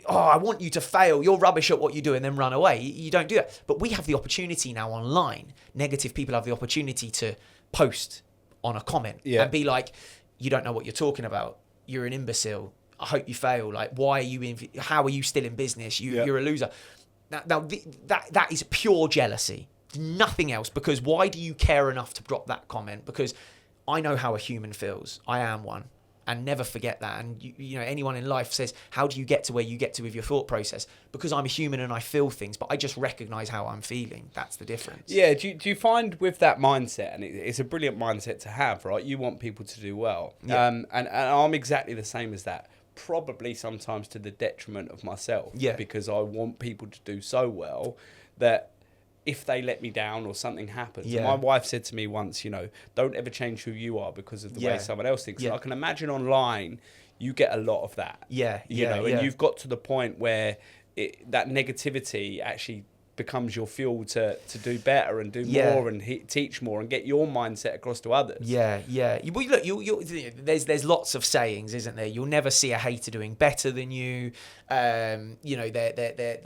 [SPEAKER 2] oh, I want you to fail. You're rubbish at what you do, and then run away. You don't do that. But we have the opportunity now online. Negative people have the opportunity to post on a comment and be like, you don't know what you're talking about. You're an imbecile. I hope you fail. Like, why are you how are you still in business? You're a loser. Now that is pure jealousy. Nothing else. Because why do you care enough to drop that comment? Because I know how a human feels. I am one. And never forget that. And you know, anyone in life says, how do you get to where you get to with your thought process? Because I'm a human and I feel things, but I just recognize how I'm feeling. That's the difference.
[SPEAKER 1] Yeah. Do you find with that mindset, and it's a brilliant mindset to have, right? You want people to do well.
[SPEAKER 2] Yeah.
[SPEAKER 1] And I'm exactly the same as that. Probably sometimes to the detriment of myself.
[SPEAKER 2] Yeah.
[SPEAKER 1] Because I want people to do so well that if they let me down or something happens.
[SPEAKER 2] Yeah.
[SPEAKER 1] My wife said to me once, you know, don't ever change who you are because of the way someone else thinks.
[SPEAKER 2] Yeah.
[SPEAKER 1] And I can imagine online, you get a lot of that.
[SPEAKER 2] Yeah.
[SPEAKER 1] You know, and you've got to the point where that negativity actually becomes your fuel to do better and do more and teach more and get your mindset across to others.
[SPEAKER 2] Yeah. Well, look, there's lots of sayings, isn't there? You'll never see a hater doing better than you. You know,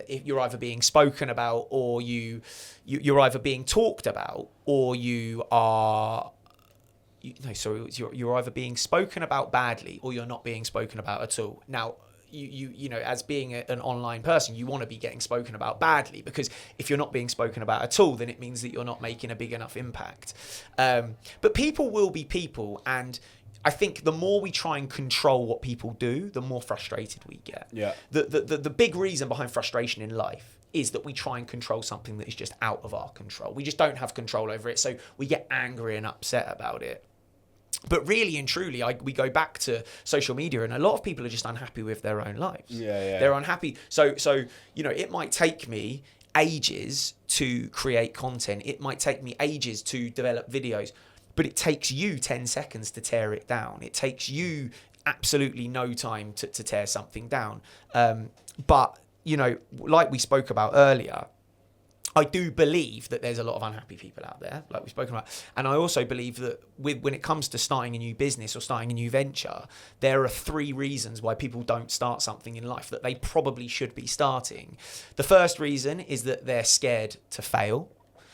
[SPEAKER 2] you're either being spoken about, or you're either being talked about, or you are you're either being spoken about badly or you're not being spoken about at all. Now, you know, as being an online person, you want to be getting spoken about badly, because if you're not being spoken about at all, then it means that you're not making a big enough impact. But people will be people, and I think the more we try and control what people do, the more frustrated we get.
[SPEAKER 1] Yeah.
[SPEAKER 2] The big reason behind frustration in life is that we try and control something that is just out of our control. We just don't have control over it, so we get angry and upset about it. But really and truly, we go back to social media, and a lot of people are just unhappy with their own lives.
[SPEAKER 1] Yeah.
[SPEAKER 2] They're unhappy. So you know, it might take me ages to create content. It might take me ages to develop videos, but it takes you 10 seconds to tear it down. It takes you absolutely no time to tear something down. But, you know, like we spoke about earlier, I do believe that there's a lot of unhappy people out there, like we've spoken about. And I also believe that when it comes to starting a new business or starting a new venture, there are 3 reasons why people don't start something in life that they probably should be starting. The first reason is that they're scared to fail.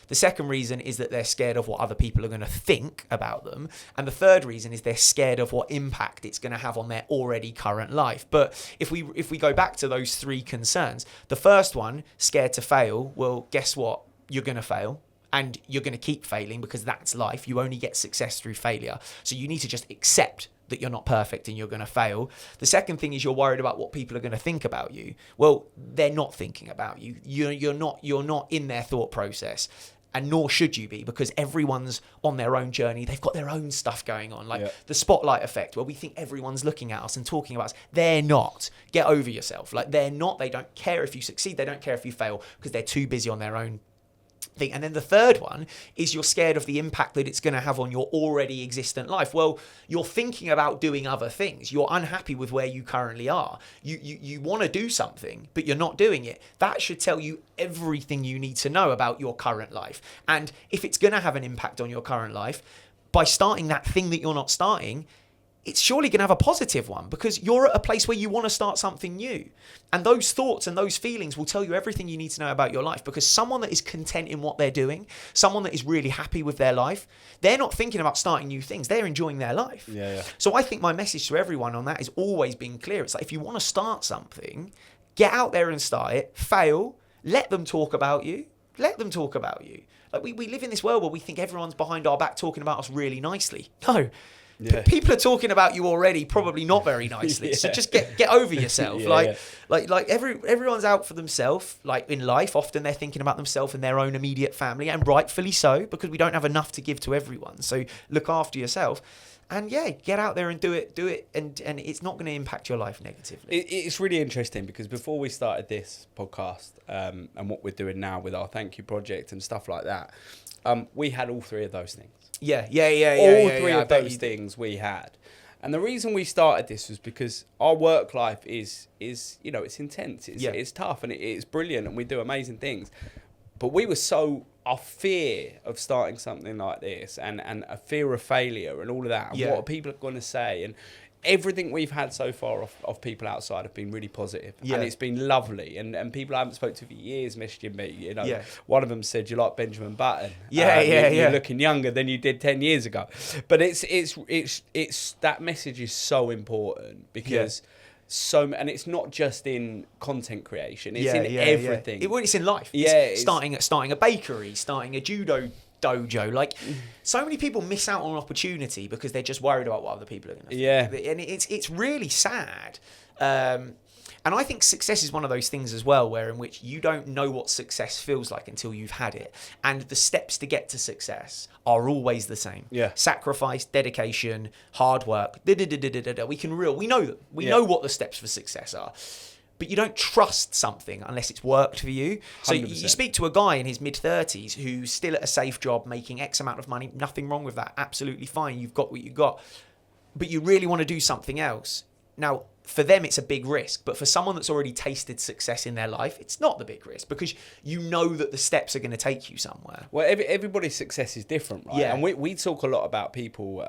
[SPEAKER 2] The second reason is that they're scared of what other people are going to think about them. And the third reason is they're scared of what impact it's going to have on their already current life. But if we go back to those 3 concerns, the first one, scared to fail, well, guess what? You're going to fail. And you're going to keep failing, because that's life. You only get success through failure. So you need to just accept that you're not perfect and you're going to fail. The second thing is you're worried about what people are going to think about you. Well, they're not thinking about you. You're not in their thought process. And nor should you be, because everyone's on their own journey. They've got their own stuff going on, like the spotlight effect, where we think everyone's looking at us and talking about us. They're not. Get over yourself. Like, they're not. They don't care if you succeed. They don't care if you fail, because they're too busy on their own thing. And then the third one is you're scared of the impact that it's going to have on your already existent life. Well, you're thinking about doing other things. You're unhappy with where you currently are. You want to do something, but you're not doing it. That should tell you everything you need to know about your current life. And if it's going to have an impact on your current life, by starting that thing that you're not starting, it's surely going to have a positive one, because you're at a place where you want to start something new. And those thoughts and those feelings will tell you everything you need to know about your life, because someone that is content in what they're doing, someone that is really happy with their life, they're not thinking about starting new things. They're enjoying their life.
[SPEAKER 1] Yeah.
[SPEAKER 2] So I think my message to everyone on that is always being clear. It's like, if you want to start something, get out there and start it, fail, let them talk about you. Let them talk about you. Like, we live in this world where we think everyone's behind our back talking about us really nicely. No. Yeah. People are talking about you already, probably not very nicely. So just get over yourself. Like everyone's out for themselves. Like, in life, often they're thinking about themselves and their own immediate family, and rightfully so, because we don't have enough to give to everyone. So look after yourself, and get out there and do it, and it's not going to impact your life negatively.
[SPEAKER 1] It's really interesting, because before we started this podcast, and what we're doing now with our thank you project and stuff like that, we had all 3 of those things.
[SPEAKER 2] Yeah.
[SPEAKER 1] All 3 of those things we had. And the reason we started this was because our work life is you know, it's intense. It's tough, and it's brilliant, and we do amazing things. But we were our fear of starting something like this, and a fear of failure and all of that, and what are people going to say, and everything we've had so far of people outside have been really positive, and it's been lovely, and people I haven't spoken to for years messaging me, you know. One of them said, "You like Benjamin Button? You're looking younger than you did 10 years ago." But it's that message is so important, because and it's not just in content creation, it's in everything.
[SPEAKER 2] It's in life. Starting a bakery, starting a judo dojo. Like, so many people miss out on opportunity because they're just worried about what other people are going to think. And it's really sad. And I think success is one of those things as well, where in which you don't know what success feels like until you've had it. And the steps to get to success are always the same. Sacrifice, dedication, hard work. We know them. We know what the steps for success are. But you don't trust something unless it's worked for you. So
[SPEAKER 1] 100%.
[SPEAKER 2] You speak to a guy in his mid-30s who's still at a safe job, making X amount of money. Nothing wrong with that. Absolutely fine. You've got what you got. But you really want to do something else. Now, for them, it's a big risk. But for someone that's already tasted success in their life, it's not the big risk because you know that the steps are going to take you somewhere.
[SPEAKER 1] Well, everybody's success is different, right?
[SPEAKER 2] Yeah.
[SPEAKER 1] And we talk a lot about people,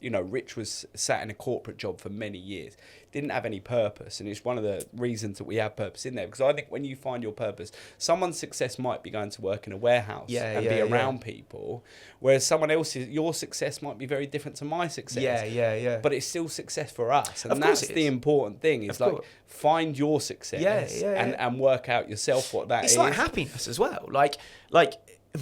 [SPEAKER 1] Rich was sat in a corporate job for many years, didn't have any purpose. And it's one of the reasons that we have purpose in there. Because I think when you find your purpose, someone's success might be going to work in a warehouse and be around people, whereas someone else's, your success might be very different to my success.
[SPEAKER 2] Yeah.
[SPEAKER 1] But it's still success for us. And
[SPEAKER 2] Of course
[SPEAKER 1] that's
[SPEAKER 2] it
[SPEAKER 1] the
[SPEAKER 2] is.
[SPEAKER 1] important thing is
[SPEAKER 2] Of
[SPEAKER 1] like,
[SPEAKER 2] course.
[SPEAKER 1] find your success and work out yourself what that is.
[SPEAKER 2] It's like happiness as well. Like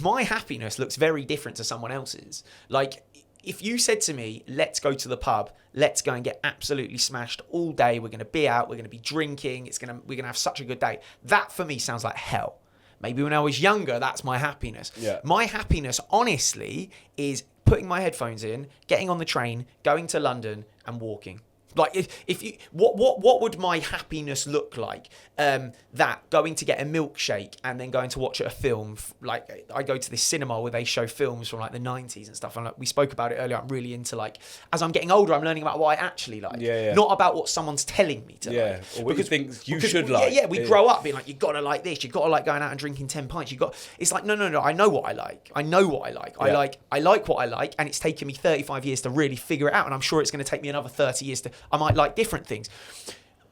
[SPEAKER 2] my happiness looks very different to someone else's. Like if you said to me, let's go to the pub, let's go and get absolutely smashed all day. We're going to be out. We're going to be drinking. We're going to have such a good day. That for me sounds like hell. Maybe when I was younger, that's my happiness.
[SPEAKER 1] Yeah.
[SPEAKER 2] My happiness, honestly, is putting my headphones in, getting on the train, going to London and walking. Like if you, what would my happiness look like? That going to get a milkshake and then going to watch a film. Like I go to this cinema where they show films from like the 90s and stuff. And like we spoke about it earlier. I'm really into like, as I'm getting older, I'm learning about what I actually like.
[SPEAKER 1] Yeah.
[SPEAKER 2] Not about what someone's telling me to like.
[SPEAKER 1] Or what you think you should like.
[SPEAKER 2] Yeah, we grow up being like, you got to like this. You got to like going out and drinking 10 pints. It's like, no. I know what I like. I know what I like.
[SPEAKER 1] Yeah.
[SPEAKER 2] I like what I like. And it's taken me 35 years to really figure it out. And I'm sure it's going to take me another 30 years I might like different things.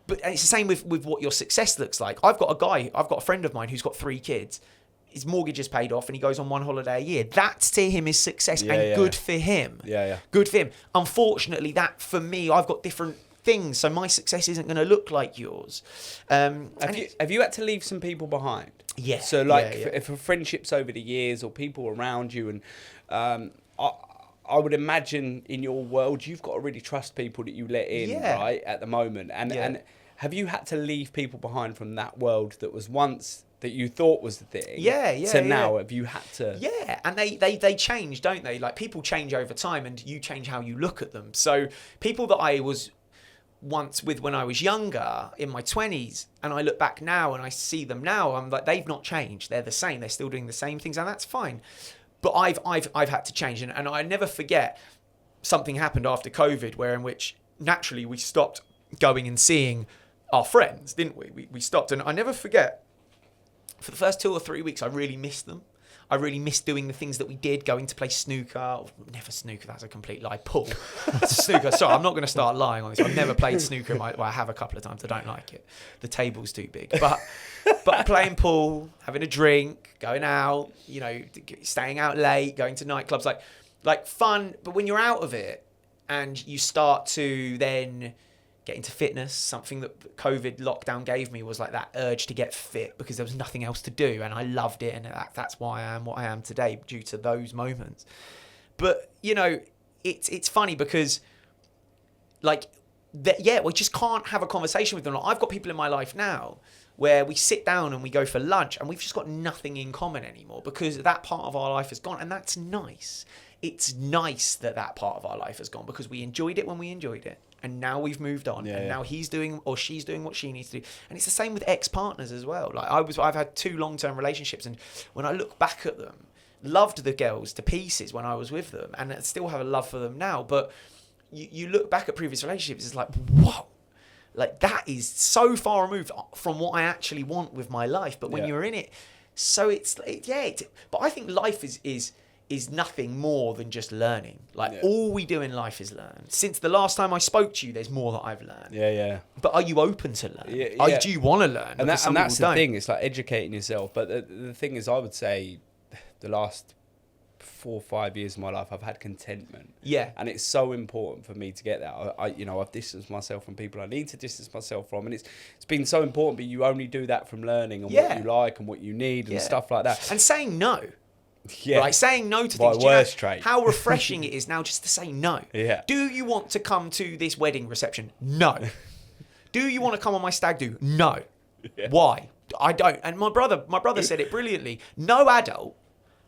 [SPEAKER 2] But it's the same with what your success looks like. I've got a friend of mine who's got 3 kids. His mortgage is paid off and he goes on one holiday a year. That to him is success good for him.
[SPEAKER 1] Yeah.
[SPEAKER 2] Good for him. Unfortunately, that for me, I've got different things. So my success isn't going to look like yours.
[SPEAKER 1] Have you had to leave some people behind?
[SPEAKER 2] Yeah.
[SPEAKER 1] So like if friendships over the years or people around you and I would imagine in your world, you've got to really trust people that you let in, right, at the moment. And have you had to leave people behind from that world that was once that you thought was the thing? To now, have you had to?
[SPEAKER 2] Yeah, and they change, don't they? Like people change over time and you change how you look at them. So people that I was once with when I was younger in my 20s and I look back now and I see them now, I'm like, they've not changed. They're the same. They're still doing the same things and that's fine. But I've had to change, and I never forget something happened after COVID, in which naturally we stopped going and seeing our friends, didn't we? We stopped, and I never forget. For the first 2 or 3 weeks, I really missed them. I really missed doing the things that we did, going to play snooker. Never snooker, that's a complete lie. Pool. Snooker. Sorry, I'm not going to start lying on this. I've never played snooker. I have a couple of times. I don't like it. The table's too big. But playing pool, having a drink, going out, staying out late, going to nightclubs, like fun. But when you're out of it and you start to then get into fitness, something that COVID lockdown gave me was like that urge to get fit because there was nothing else to do and I loved it, and that's why I am what I am today due to those moments. But it's funny because we just can't have a conversation with them. Like, I've got people in my life now where we sit down and we go for lunch and we've just got nothing in common anymore because that part of our life has gone, and that's nice. It's nice that part of our life has gone because we enjoyed it when we enjoyed it. And now we've moved on, now he's doing or she's doing what she needs to do. And it's the same with ex-partners as well. Like I've had 2 long-term relationships, and when I look back at them, loved the girls to pieces when I was with them, and I still have a love for them now. But you look back at previous relationships, it's like, whoa, like that is so far removed from what I actually want with my life. But when you're in it, so but I think life is nothing more than just learning. All we do in life is learn. Since the last time I spoke to you, there's more that I've learned.
[SPEAKER 1] Yeah.
[SPEAKER 2] But are you open to learn? Do you want to learn?
[SPEAKER 1] And that's the thing. It's like educating yourself. But the thing is, I would say the last 4 or 5 years of my life, I've had contentment.
[SPEAKER 2] Yeah.
[SPEAKER 1] And it's so important for me to get that. I've distanced myself from people I need to distance myself from. And it's been so important, but you only do that from learning and what you like and what you need and stuff like that.
[SPEAKER 2] And saying no.
[SPEAKER 1] Yeah.
[SPEAKER 2] Like saying no to
[SPEAKER 1] My
[SPEAKER 2] things.
[SPEAKER 1] worst trait.
[SPEAKER 2] How refreshing it is now just to say no.
[SPEAKER 1] Yeah.
[SPEAKER 2] Do you want to come to this wedding reception? No. Do you want to come on my stag do? No.
[SPEAKER 1] Yeah.
[SPEAKER 2] Why? I don't. And my brother said it brilliantly. No adult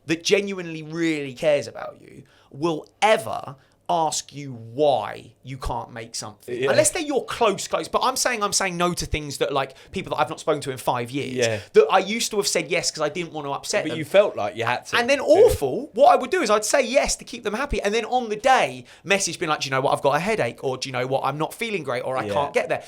[SPEAKER 2] that genuinely really cares about you will ever ask you why you can't make something.
[SPEAKER 1] Yeah.
[SPEAKER 2] Unless they're your close. But I'm saying no to things that like people that I've not spoken to in 5 years.
[SPEAKER 1] Yeah.
[SPEAKER 2] That I used to have said yes because I didn't want to upset them.
[SPEAKER 1] But you felt like you had to.
[SPEAKER 2] And then what I would do is I'd say yes to keep them happy. And then on the day, message being like, do you know what, I've got a headache. Or do you know what, I'm not feeling great. Or I can't get there.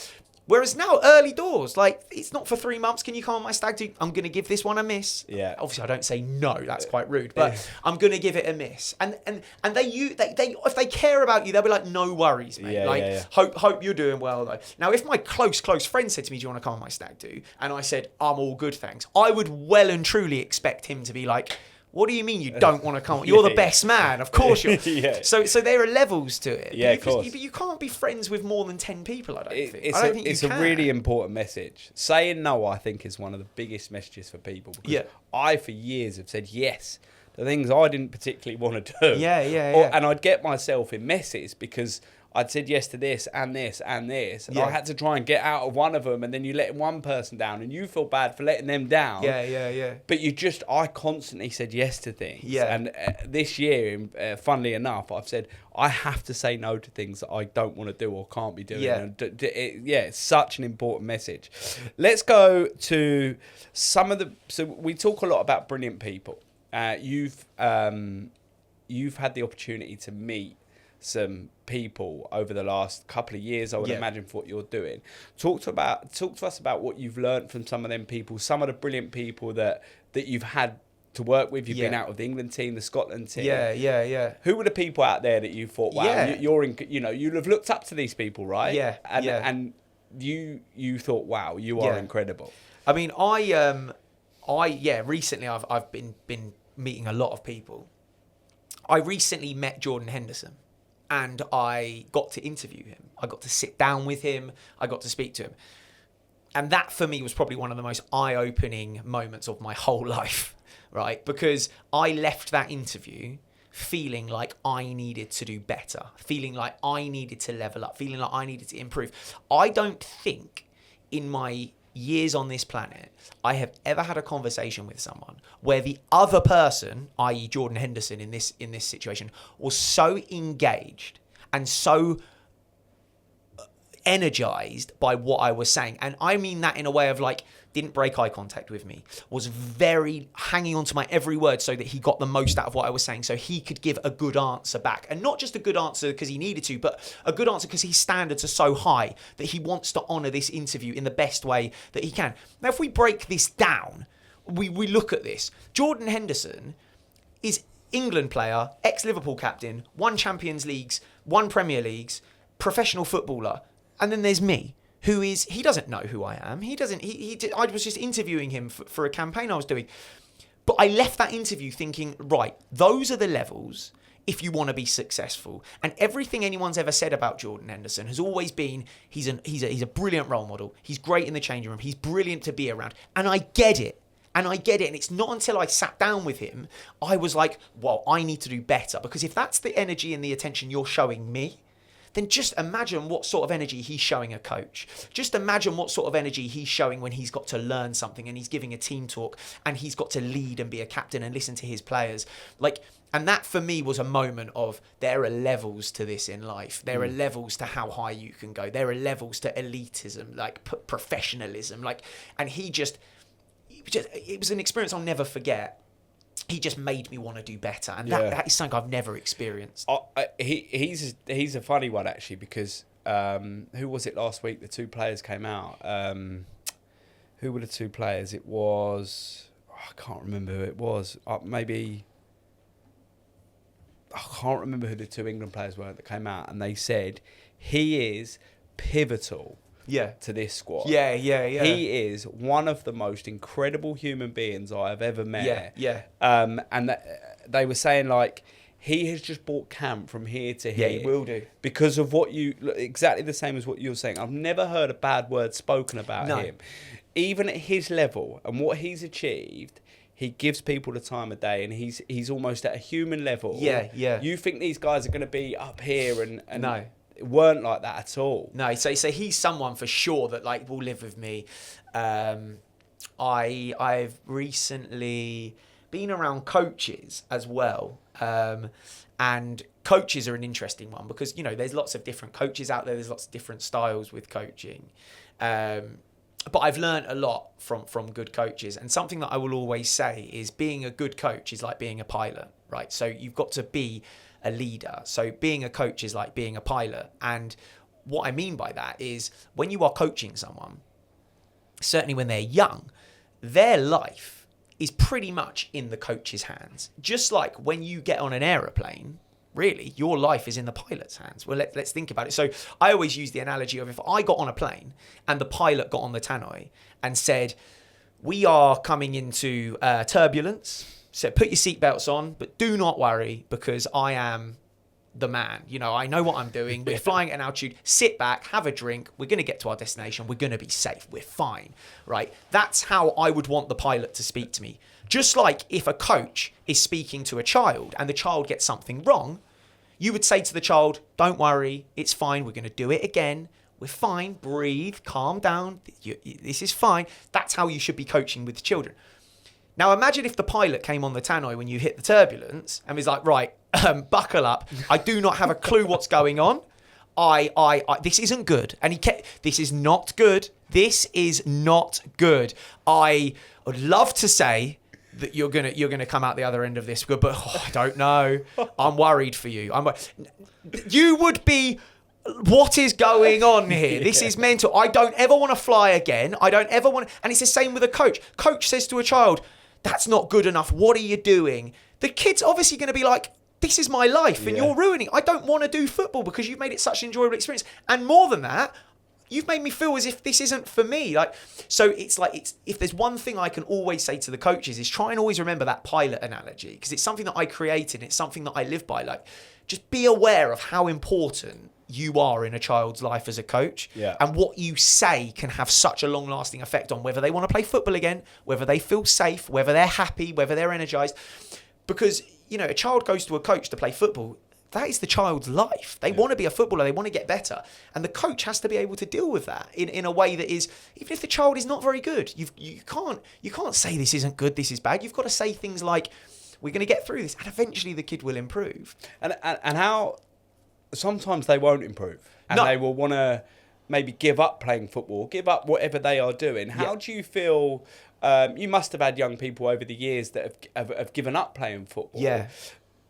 [SPEAKER 2] Whereas now, early doors, like, it's not for 3 months. Can you come on my stag do? I'm going to give this one a miss.
[SPEAKER 1] Yeah.
[SPEAKER 2] Obviously, I don't say no. That's quite rude. But I'm going to give it a miss. And they if they care about you, they'll be like, no worries, mate.
[SPEAKER 1] Yeah,
[SPEAKER 2] like,
[SPEAKER 1] yeah, yeah.
[SPEAKER 2] Hope you're doing well, though. Now, if my close friend said to me, do you want to come on my stag do? And I said, I'm all good, thanks. I would well and truly expect him to be like, what do you mean you don't want to come? You're the best man. Of course you're.
[SPEAKER 1] Yeah.
[SPEAKER 2] So there are levels to it.
[SPEAKER 1] Yeah,
[SPEAKER 2] but
[SPEAKER 1] of course.
[SPEAKER 2] But you can't be friends with more than 10 people, I don't think.
[SPEAKER 1] It's a really important message. Saying no, I think, is one of the biggest messages for people. Because I, for years, have said yes to things I didn't particularly want to do.
[SPEAKER 2] Yeah.
[SPEAKER 1] And I'd get myself in messes because I'd said yes to this and this and this. And I had to try and get out of one of them. And then you let one person down and you feel bad for letting them down.
[SPEAKER 2] Yeah.
[SPEAKER 1] But I constantly said yes to things.
[SPEAKER 2] Yeah.
[SPEAKER 1] And this year, funnily enough, I've said I have to say no to things that I don't want to do or can't be doing.
[SPEAKER 2] Yeah.
[SPEAKER 1] And it's such an important message. Let's go to some of the... So we talk a lot about brilliant people. You've had the opportunity to meet some people over the last couple of years, I would imagine, for what you're doing. Talk to us about what you've learned from some of them people, some of the brilliant people that you've had to work with. You've been out with the England team, the Scotland team.
[SPEAKER 2] Yeah.
[SPEAKER 1] Who were the people out there that you thought, wow, you'll have looked up to these people, right?
[SPEAKER 2] Yeah.
[SPEAKER 1] And you thought, wow, you are incredible.
[SPEAKER 2] I mean, recently I've been meeting a lot of people. I recently met Jordan Henderson. And I got to interview him. I got to sit down with him. I got to speak to him. And that, for me, was probably one of the most eye-opening moments of my whole life, right? Because I left that interview feeling like I needed to do better, feeling like I needed to level up, feeling like I needed to improve. I don't think in my years on this planet, I have ever had a conversation with someone where the other person, i.e. Jordan Henderson in this situation, was so engaged and so energized by what I was saying. And I mean that in a way of like, didn't break eye contact with me, was very hanging on to my every word so that he got the most out of what I was saying, so he could give a good answer back. And not just a good answer because he needed to, but a good answer because his standards are so high that he wants to honour this interview in the best way that he can. Now, if we break this down, we look at this. Jordan Henderson is England player, ex-Liverpool captain, won Champions Leagues, won Premier Leagues, professional footballer. And then there's me, who is, he doesn't know who I am. I was just interviewing him for a campaign I was doing. But I left that interview thinking, right, those are the levels if you want to be successful. And everything anyone's ever said about Jordan Henderson has always been, he's a brilliant role model. He's great in the changing room. He's brilliant to be around. And I get it. And it's not until I sat down with him, I was like, well, I need to do better. Because if that's the energy and the attention you're showing me, then just imagine what sort of energy he's showing a coach. Just imagine what sort of energy he's showing when he's got to learn something and he's giving a team talk and he's got to lead and be a captain and listen to his players. And that for me was a moment of, there are levels to this in life. There are levels to how high you can go. There are levels to elitism, professionalism. And it was an experience I'll never forget. He just made me want to do better, and that is something I've never experienced.
[SPEAKER 1] He's a funny one actually, because who was it last week? The two players came out. Who were the two players? It was, I can't remember who it was. Maybe I can't remember who the two England players were that came out, and they said he is pivotal. To this squad.
[SPEAKER 2] Yeah.
[SPEAKER 1] He is one of the most incredible human beings I have ever met. And they were saying he has just brought camp from here to here.
[SPEAKER 2] Yeah, he will do.
[SPEAKER 1] Because of exactly the same as what you're saying. I've never heard a bad word spoken about him. Even at his level and what he's achieved, he gives people the time of day, and he's almost at a human level.
[SPEAKER 2] Yeah. You
[SPEAKER 1] think these guys are going to be up here and
[SPEAKER 2] no.
[SPEAKER 1] It weren't like that at all.
[SPEAKER 2] No, so he's someone for sure that will live with me. I've recently been around coaches as well, and coaches are an interesting one because there's lots of different coaches out there. There's lots of different styles with coaching, but I've learned a lot from good coaches. And something that I will always say is being a good coach is like being a pilot, right? So you've got to be a leader. So being a coach is like being a pilot. And what I mean by that is when you are coaching someone, certainly when they're young, their life is pretty much in the coach's hands. Just like when you get on an aeroplane, really, your life is in the pilot's hands. Well, let's think about it. So I always use the analogy of if I got on a plane and the pilot got on the tannoy and said, we are coming into turbulence, so put your seatbelts on, but do not worry because I am the man. You know, I know what I'm doing. We're flying at an altitude. Sit back, have a drink. We're going to get to our destination. We're going to be safe. We're fine, right? That's how I would want the pilot to speak to me. Just like if a coach is speaking to a child and the child gets something wrong, you would say to the child, don't worry, it's fine. We're going to do it again. We're fine. Breathe, calm down. This is fine. That's how you should be coaching with children. Now, imagine if the pilot came on the tannoy when you hit the turbulence and was like, right, buckle up. I do not have a clue what's going on. This isn't good. And he kept, this is not good. This is not good. I would love to say that you're gonna come out the other end of this good, but I don't know. I'm worried for you. You would be. What is going on here? This is mental. I don't ever want to fly again. I don't ever want. And it's the same with a coach. Coach says to a child, "That's not good enough. What are you doing?" The kid's obviously going to be like, "This is my life, and you're ruining it. I don't want to do football because you've made it such an enjoyable experience." And more than that, you've made me feel as if this isn't for me. So it's if there's one thing I can always say to the coaches is try and always remember that pilot analogy because it's something that I created. It's something that I live by. Like, just be aware of how important you are in a child's life as a coach, and what you say can have such a long-lasting effect on whether they want to play football again, whether they feel safe, whether they're happy, whether they're energized. Because, you know, a child goes to a coach to play football. That is the child's life. They want to be a footballer. They want to get better. And the coach has to be able to deal with that in a way that is, even if the child is not very good, you can't say this isn't good, this is bad. You've got to say things like, we're going to get through this. And eventually the kid will improve.
[SPEAKER 1] And how sometimes they won't improve. And they will want to maybe give up playing football, give up whatever they are doing. How do you feel? You must have had young people over the years that have given up playing football.
[SPEAKER 2] Yeah.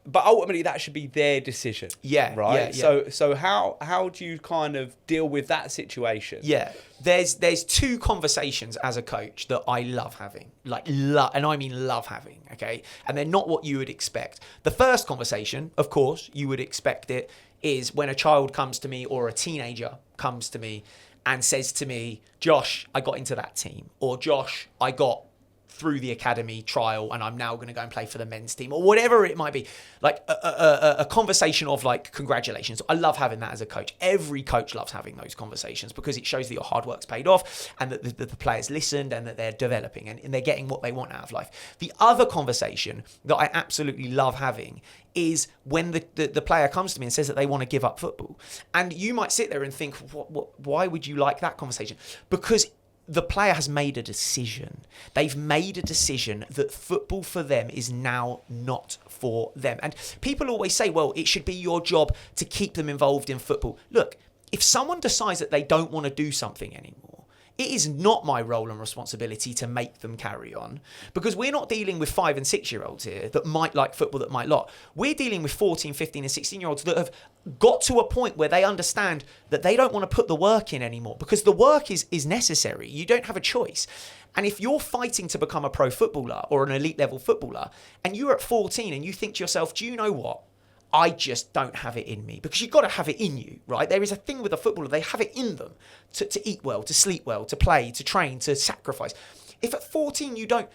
[SPEAKER 1] But ultimately, that should be their decision.
[SPEAKER 2] Yeah.
[SPEAKER 1] Right.
[SPEAKER 2] Yeah.
[SPEAKER 1] So how do you kind of deal with that situation?
[SPEAKER 2] Yeah. There's two conversations as a coach that I love having, and I mean love having. Okay, and they're not what you would expect. The first conversation, of course, you would expect it, is when a child comes to me or a teenager comes to me and says to me, Josh, I got into that team, or Josh, I got through the academy trial and I'm now going to go and play for the men's team, or whatever it might be. Like a conversation of like, congratulations. I love having that as a coach. Every coach loves having those conversations because it shows that your hard work's paid off and that the players listened and that they're developing and they're getting what they want out of life. The other conversation that I absolutely love having is when the player comes to me and says that they want to give up football. And you might sit there and think, why would you like that conversation? Because the player has made a decision. They've made a decision that football for them is now not for them. And people always say, well, it should be your job to keep them involved in football. Look, if someone decides that they don't want to do something anymore, it is not my role and responsibility to make them carry on, because we're not dealing with 5 and 6 year olds here that might like football, that might not. We're dealing with 14, 15 and 16 year olds that have got to a point where they understand that they don't want to put the work in anymore because the work is necessary. You don't have a choice. And if you're fighting to become a pro footballer or an elite level footballer and you're at 14 and you think to yourself, do you know what? I just don't have it in me, because you've got to have it in you, right? There is a thing with a footballer. They have it in them to eat well, to sleep well, to play, to train, to sacrifice. If at 14 you don't,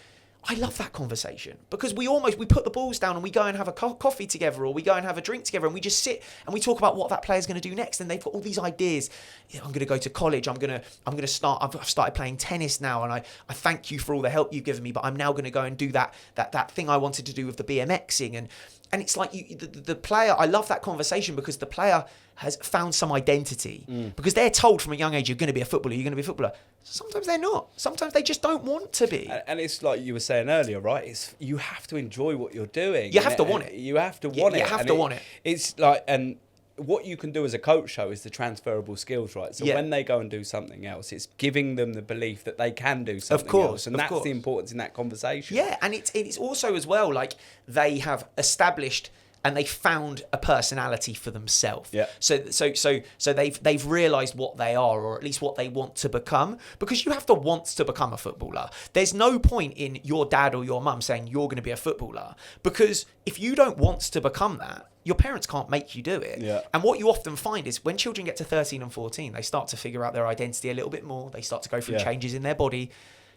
[SPEAKER 2] I love that conversation, because we put the balls down and we go and have a coffee together, or we go and have a drink together, and we just sit and we talk about what that player's going to do next. And they've got all these ideas. I'm going to go to college. I've started playing tennis now, and I thank you for all the help you've given me, but I'm now going to go and do that thing I wanted to do with the BMXing. And it's like the player, I love that conversation because the player has found some identity, because they're told from a young age, you're going to be a footballer, you're going to be a footballer. Sometimes they're not. Sometimes they just don't want to be.
[SPEAKER 1] And it's like you were saying earlier, right? You have to enjoy what you're doing.
[SPEAKER 2] You have to want it.
[SPEAKER 1] You have to want it.
[SPEAKER 2] You have to want it.
[SPEAKER 1] It's like, and what you can do as a coach, though, is the transferable skills, right? So when they go and do something else, it's giving them the belief that they can do something else. And that's the importance in that conversation.
[SPEAKER 2] Yeah, and it's also as well, like, they have established and they found a personality for themselves.
[SPEAKER 1] Yeah.
[SPEAKER 2] So they've realised what they are, or at least what they want to become, because you have to want to become a footballer. There's no point in your dad or your mum saying you're going to be a footballer, because if you don't want to become that, your parents can't make you do it.
[SPEAKER 1] Yeah.
[SPEAKER 2] And what you often find is when children get to 13 and 14, they start to figure out their identity a little bit more. They start to go through changes in their body.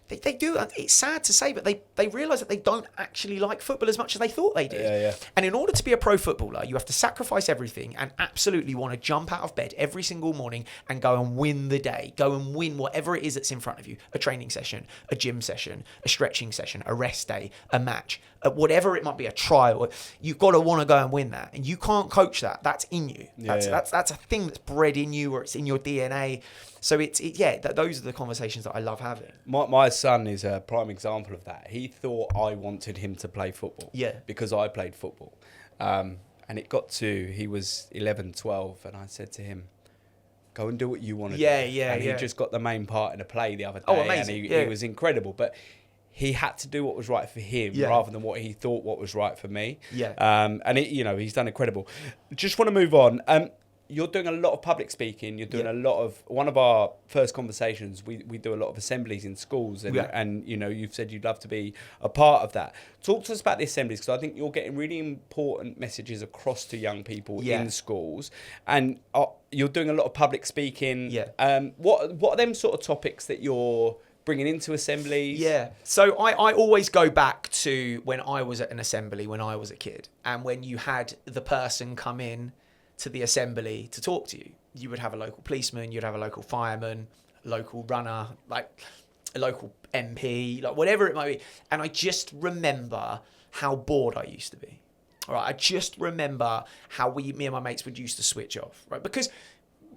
[SPEAKER 2] They do. It's sad to say, but they realise that they don't actually like football as much as they thought they did.
[SPEAKER 1] Yeah.
[SPEAKER 2] And in order to be a pro footballer, you have to sacrifice everything and absolutely want to jump out of bed every single morning and go and win the day. Go and win whatever it is that's in front of you. A training session, a gym session, a stretching session, a rest day, a match, whatever it might be, a trial. You've got to want to go and win that. And you can't coach that. That's in you. That's a thing that's bred in you, or it's in your DNA. So those are the conversations that I love having.
[SPEAKER 1] My son is a prime example of that. He thought I wanted him to play football.
[SPEAKER 2] Yeah.
[SPEAKER 1] Because I played football. And it got to, he was 11, 12, and I said to him, go and do what you want to do. And he just got the main part in a play the other day.
[SPEAKER 2] Oh, amazing.
[SPEAKER 1] And he was incredible. But he had to do what was right for him rather than what he thought what was right for me.
[SPEAKER 2] Yeah.
[SPEAKER 1] And he's done incredible. Just want to move on. You're doing a lot of public speaking. You're doing a lot of, one of our first conversations, we do a lot of assemblies in schools, and you've said you'd love to be a part of that. Talk to us about the assemblies, because I think you're getting really important messages across to young people in schools, and you're doing a lot of public speaking. What are them sort of topics that you're bringing into assemblies?
[SPEAKER 2] Yeah. So I always go back to when I was at an assembly when I was a kid, and when you had the person come in to the assembly to talk to you. You would have a local policeman, you'd have a local fireman, a local runner, like a local MP, like whatever it might be. And I just remember how bored I used to be. All right, I just remember how me and my mates would used to switch off, right? Because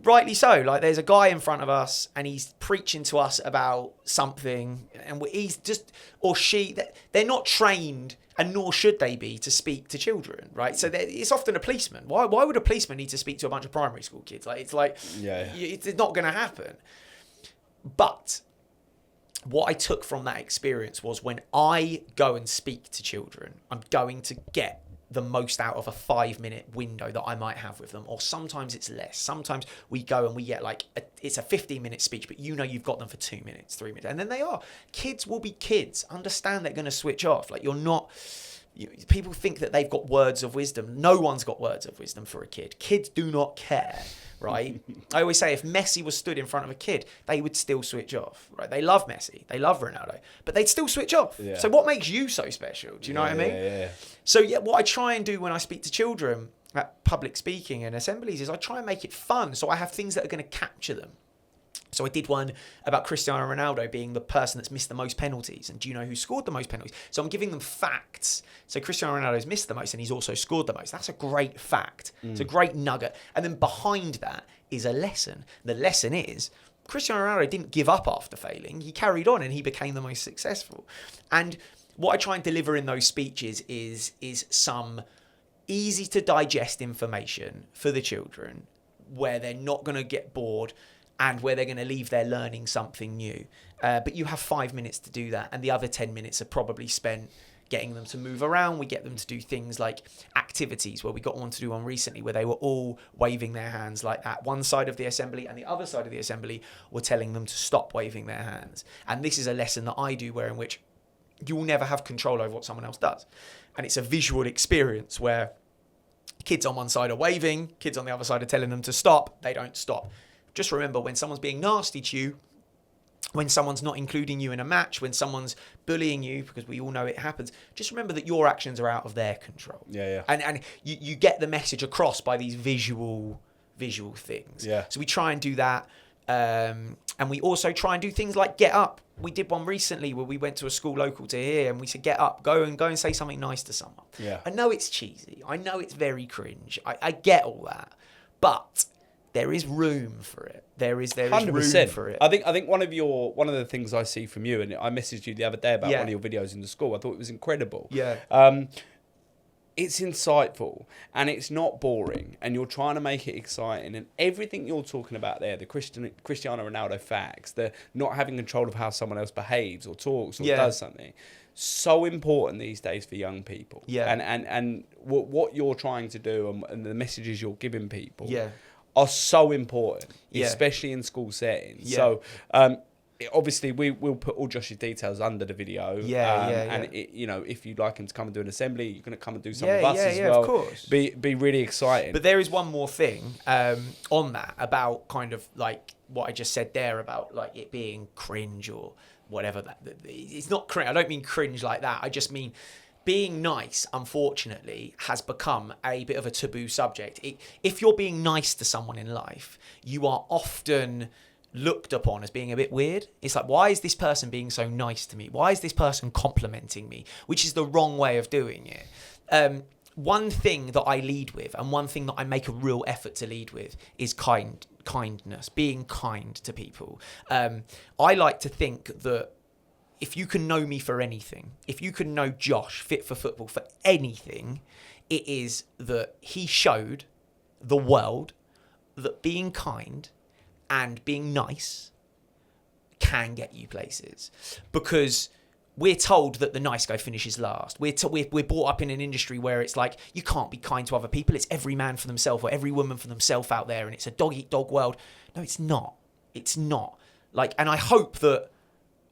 [SPEAKER 2] rightly so, like there's a guy in front of us and he's preaching to us about something, and he's just, or she, they're not trained, and nor should they be, to speak to children, right? So it's often a policeman. Why would a policeman need to speak to a bunch of primary school kids? It's not going to happen. But what I took from that experience was, when I go and speak to children, I'm going to get the most out of a 5-minute window that I might have with them, or sometimes it's less. Sometimes we go and we get it's a 15-minute speech, but you've got them for 2 minutes, 3 minutes, and then kids will be kids. Understand they're going to switch off. Like, you're not. People think that they've got words of wisdom. No one's got words of wisdom for a kid. Kids do not care, right? I always say, if Messi was stood in front of a kid, they would still switch off, right? They love Messi, they love Ronaldo, but they'd still switch off. Yeah. So what makes you so special? Do you know what I mean?
[SPEAKER 1] Yeah.
[SPEAKER 2] So what I try and do when I speak to children at public speaking and assemblies is I try and make it fun. So I have things that are going to capture them. So I did one about Cristiano Ronaldo being the person that's missed the most penalties. And do you know who scored the most penalties? So I'm giving them facts. So Cristiano Ronaldo's missed the most and he's also scored the most. That's a great fact. It's a great nugget. And then behind that is a lesson. The lesson is Cristiano Ronaldo didn't give up after failing. He carried on and he became the most successful. And what I try and deliver in those speeches is some easy to digest information for the children, where they're not going to get bored, and where they're going to leave there learning something new. But you have 5 minutes to do that, and the other 10 minutes are probably spent getting them to move around. We get them to do things like activities, where we got one to do one recently where they were all waving their hands like that. One side of the assembly and the other side of the assembly were telling them to stop waving their hands. And this is a lesson that I do, in which you will never have control over what someone else does. And it's a visual experience where kids on one side are waving, kids on the other side are telling them to stop. They don't stop. Just remember, when someone's being nasty to you, when someone's not including you in a match, when someone's bullying you, because we all know it happens, just remember that your actions are out of their control.
[SPEAKER 1] Yeah.
[SPEAKER 2] And you get the message across by these visual things. Yeah. So we try and do that. And we also try and do things like get up. We did one recently where we went to a school local to here and we said, get up, go and say something nice to someone.
[SPEAKER 1] Yeah.
[SPEAKER 2] I know it's cheesy. I know it's very cringe. I get all that. But there is room for it. There is 100%. Room for it.
[SPEAKER 1] I think one of the things I see from you, and I messaged you the other day about one of your videos in the school. I thought it was incredible.
[SPEAKER 2] Yeah.
[SPEAKER 1] it's insightful and it's not boring, and you're trying to make it exciting, and everything you're talking about there, the Cristiano Ronaldo facts, the not having control of how someone else behaves or talks or does something, so important these days for young people. And what you're trying to do and the messages you're giving people are so important, especially in school settings. So obviously we'll put all Josh's details under the video. And it, you know, if you'd like him to come and do an assembly, you're going to come and do some with us as well.
[SPEAKER 2] Of course.
[SPEAKER 1] Be really exciting.
[SPEAKER 2] But there is one more thing on that about kind of like what I just said there about like it being cringe or whatever. It's not cringe. I don't mean cringe like that. I just mean being nice, unfortunately, has become a bit of a taboo subject. If you're being nice to someone in life, you are often looked upon as being a bit weird. It's like, why is this person being so nice to me? Why is this person complimenting me? Which is the wrong way of doing it. One thing that I lead with, and one thing that I make a real effort to lead with, is kindness, being kind to people. I like to think that if you can know me for anything, if you can know Josh fit for football for anything, it is that he showed the world that being kind and being nice can get you places. Because we're told that the nice guy finishes last. We're brought up in an industry where it's like, you can't be kind to other people. It's every man for themselves or every woman for themselves out there. And it's a dog-eat-dog world. No, it's not. It's not. Like, and I hope that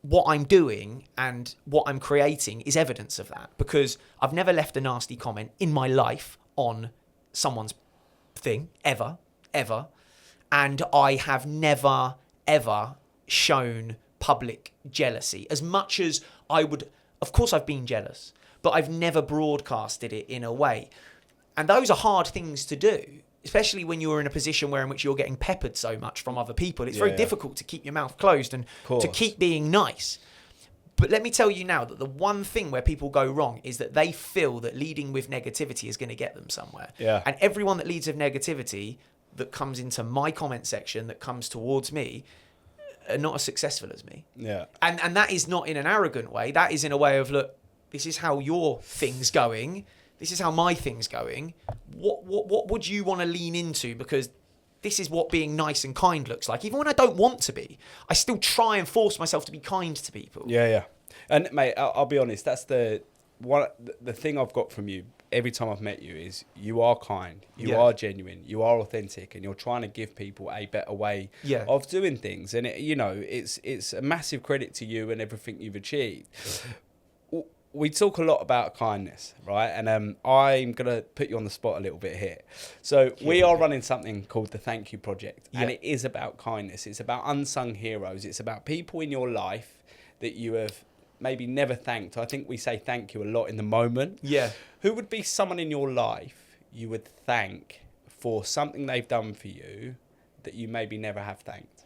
[SPEAKER 2] what I'm doing and what I'm creating is evidence of that, because I've never left a nasty comment in my life on someone's thing, ever. And I have never, ever shown public jealousy. As much as I would, of course I've been jealous, but I've never broadcasted it in a way. And those are hard things to do, especially when you're in a position in which you're getting peppered so much from other people. It's very difficult to keep your mouth closed and to keep being nice. But let me tell you now that the one thing where people go wrong is that they feel that leading with negativity is going to get them somewhere. And everyone that leads with negativity that comes into my comment section, that comes towards me, are not as successful as me. And that is not in an arrogant way. That is in a way of, look, this is how your thing's going. This is how my thing's going. What would you want to lean into? Because this is what being nice and kind looks like. Even when I don't want to be, I still try and force myself to be kind to people.
[SPEAKER 1] And mate, I'll be honest, that's the thing I've got from you every time I've met you is you are kind, you are genuine, you are authentic, and you're trying to give people a better way of doing things. And it's a massive credit to you and everything you've achieved. We talk a lot about kindness, right? And I'm going to put you on the spot a little bit here. So we are running something called the Thank You Project. And it is about kindness. It's about unsung heroes. It's about people in your life that you have maybe never thanked. I think we say thank you a lot in the moment. Who would be someone in your life you would thank for something they've done for you that you maybe never have thanked?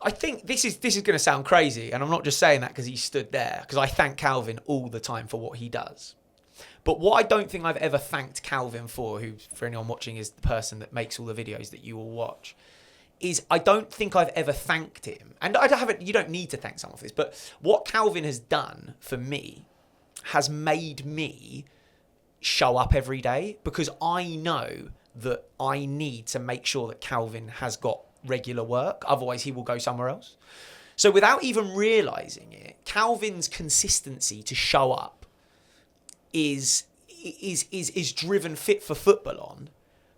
[SPEAKER 2] I think this is going to sound crazy, and I'm not just saying that because he stood there, because I thank Calvin all the time for what he does. But what I don't think I've ever thanked Calvin for, who, for anyone watching, is the person that makes all the videos that you will watch, is I don't think I've ever thanked him. And you don't need to thank someone for this, but what Calvin has done for me has made me show up every day, because I know that I need to make sure that Calvin has got regular work. Otherwise, he will go somewhere else. So without even realising it, Calvin's consistency to show up is driven fit for football on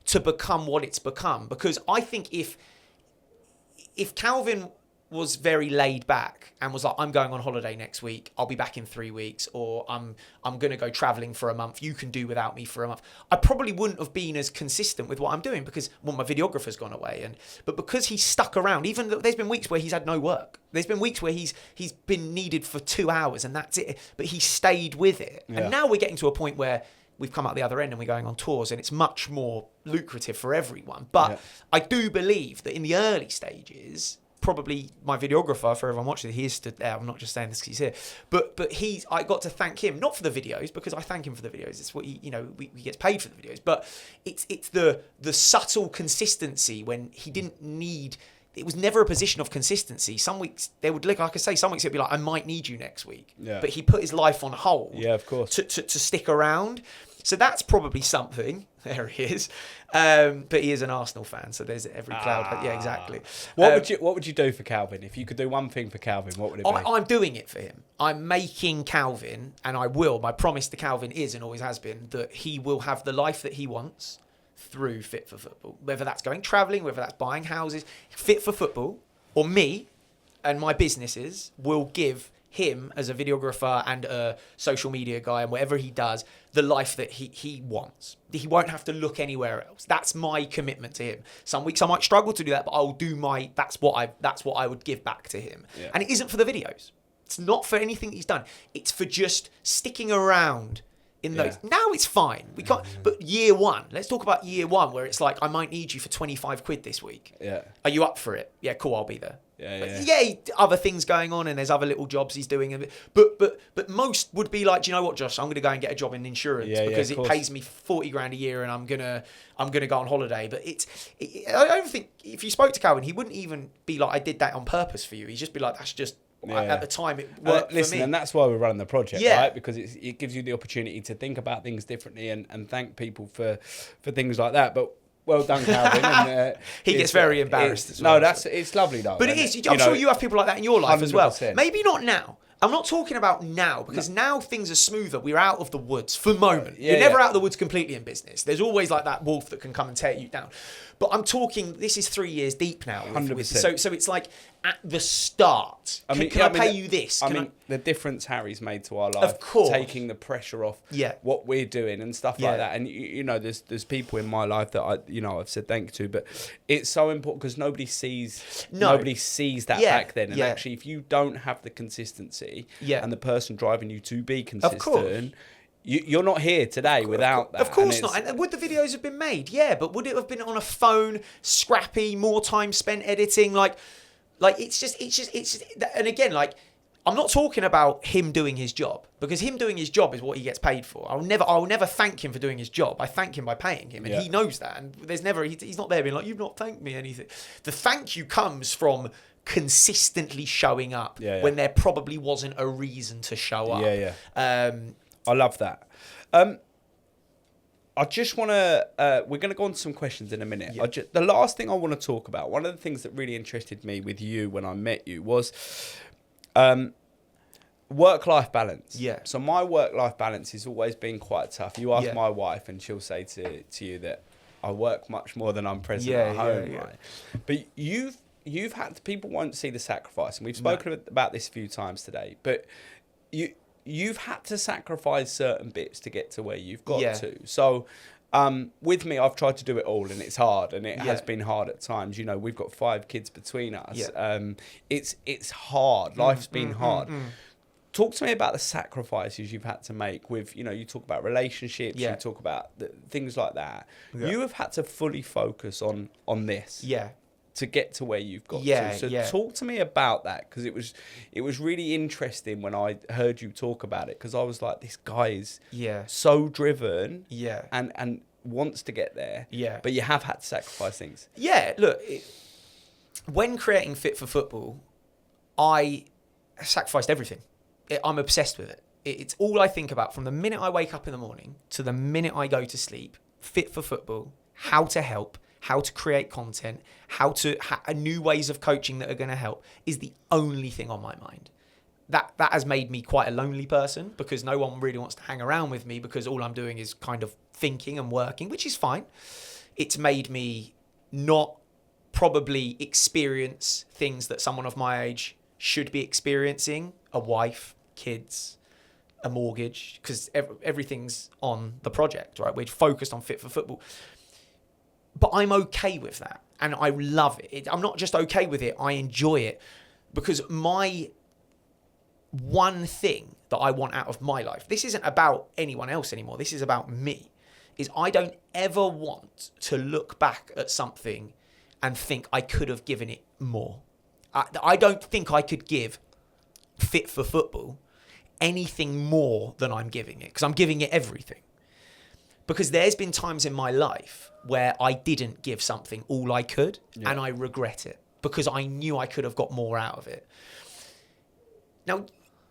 [SPEAKER 2] to become what it's become. Because I think if Calvin was very laid back and was like, I'm going on holiday next week, I'll be back in 3 weeks, or I'm going to go travelling for a month, you can do without me for a month, I probably wouldn't have been as consistent with what I'm doing, because, well, my videographer's gone away. But because he's stuck around, even though there's been weeks where he's had no work, there's been weeks where he's been needed for 2 hours and that's it, but he stayed with it. And now we're getting to a point where we've come out the other end and we're going on tours, and it's much more lucrative for everyone. But I do believe that in the early stages, probably my videographer, for everyone watching, he stood there. I'm not just saying this because he's here, but I got to thank him, not for the videos, because I thank him for the videos. It's what he gets paid for the videos, but it's the subtle consistency when he didn't need it was never a position of consistency. Some weeks they would look, like I say, some weeks it'd be like, I might need you next week.
[SPEAKER 1] Yeah.
[SPEAKER 2] But he put his life on hold.
[SPEAKER 1] Yeah, of course.
[SPEAKER 2] To stick around. So that's probably something. There he is. But he is an Arsenal fan, so there's every cloud. Yeah, exactly.
[SPEAKER 1] What would you do for Calvin? If you could do one thing for Calvin, what would it be?
[SPEAKER 2] I'm doing it for him. I'm making Calvin, and I will. My promise to Calvin is, and always has been, that he will have the life that he wants through Fit for Football. Whether that's going travelling, whether that's buying houses, Fit for Football, or me and my businesses will give him as a videographer and a social media guy and whatever he does, the life that he wants. He won't have to look anywhere else. That's my commitment to him. Some weeks I might struggle to do that, but I'll do that's what I would give back to him.
[SPEAKER 1] Yeah.
[SPEAKER 2] And it isn't for the videos. It's not for anything he's done. It's for just sticking around in those.
[SPEAKER 1] Yeah.
[SPEAKER 2] Now it's fine. We can't. But year one, let's talk about year one, where it's like, I might need you for 25 quid this week.
[SPEAKER 1] Yeah.
[SPEAKER 2] Are you up for it? Yeah, cool. I'll be there.
[SPEAKER 1] Yeah.
[SPEAKER 2] Other things going on, and there's other little jobs he's doing. But most would be like, do you know what, Josh? I'm going to go and get a job in insurance because it pays me 40 grand a year, and I'm gonna go on holiday. But I don't think, if you spoke to Calvin, he wouldn't even be like, I did that on purpose for you. He'd just be like, that's just. At the time, it worked for me.
[SPEAKER 1] And that's why we're running the project, right? Because it gives you the opportunity to think about things differently and thank people for things like that. But well done, Calvin. And,
[SPEAKER 2] he gets very embarrassed as well.
[SPEAKER 1] No, it's lovely though.
[SPEAKER 2] But it is. I'm sure you have people like that in your life 100%. As well. Maybe not now. I'm not talking about now, because now things are smoother. We're out of the woods for the moment. You're never out of the woods completely in business. There's always like that wolf that can come and tear you down. But I'm talking, this is 3 years deep now.
[SPEAKER 1] 100%.
[SPEAKER 2] So it's like at the start. Can I pay you this?
[SPEAKER 1] The difference Harry's made to our life,
[SPEAKER 2] of course,
[SPEAKER 1] taking the pressure off what we're doing and stuff like that. And there's people in my life that I've said thank you to, but it's so important because nobody sees that back then. And actually, if you don't have the consistency and the person driving you to be consistent, you're not here today without that.
[SPEAKER 2] Of course not. And would the videos have been made? Yeah, but would it have been on a phone, scrappy, more time spent editing? Like it's just. And again, like, I'm not talking about him doing his job, because him doing his job is what he gets paid for. I'll never thank him for doing his job. I thank him by paying him, and he knows that. And he's not there being like, you've not thanked me anything. The thank you comes from consistently showing up when there probably wasn't a reason to show up.
[SPEAKER 1] I love that. I just want to, we're going to go on to some questions in a minute. The last thing I want to talk about, one of the things that really interested me with you when I met you was work-life balance. Yeah. So my work-life balance has always been quite tough. You ask my wife and she'll say to you that I work much more than I'm present at home, right? But you've had to, people won't see the sacrifice, and we've spoken about this a few times today, but you've had to sacrifice certain bits to get to where you've got to. So with me, I've tried to do it all, and it's hard, and it has been hard at times. We've got 5 kids between us. It's hard. Life's been hard. Talk to me about the sacrifices you've had to make with, you talk about relationships, you talk about things like that. You have had to fully focus on this. To get to where you've got to. So talk to me about that, because it was really interesting when I heard you talk about it, because I was like, this guy is so driven and wants to get there. But you have had to sacrifice things.
[SPEAKER 2] Look, when creating Fit for Football, I sacrificed everything. I'm obsessed with it. It's all I think about from the minute I wake up in the morning to the minute I go to sleep. Fit for Football, how to help, how to create content, new ways of coaching that are going to help is the only thing on my mind. That has made me quite a lonely person, because no one really wants to hang around with me, because all I'm doing is kind of thinking and working, which is fine. It's made me not probably experience things that someone of my age should be experiencing: a wife, kids, a mortgage, because everything's on the project, right? We're focused on Fit for Football. But I'm okay with that, and I love it. I'm not just okay with it, I enjoy it, because my one thing that I want out of my life, this isn't about anyone else anymore, this is about me, is I don't ever want to look back at something and think I could have given it more. I don't think I could give Fit for Football anything more than I'm giving it, because I'm giving it everything. Because there's been times in my life where I didn't give something all I could, and I regret it. because I knew I could have got more out of it. Now,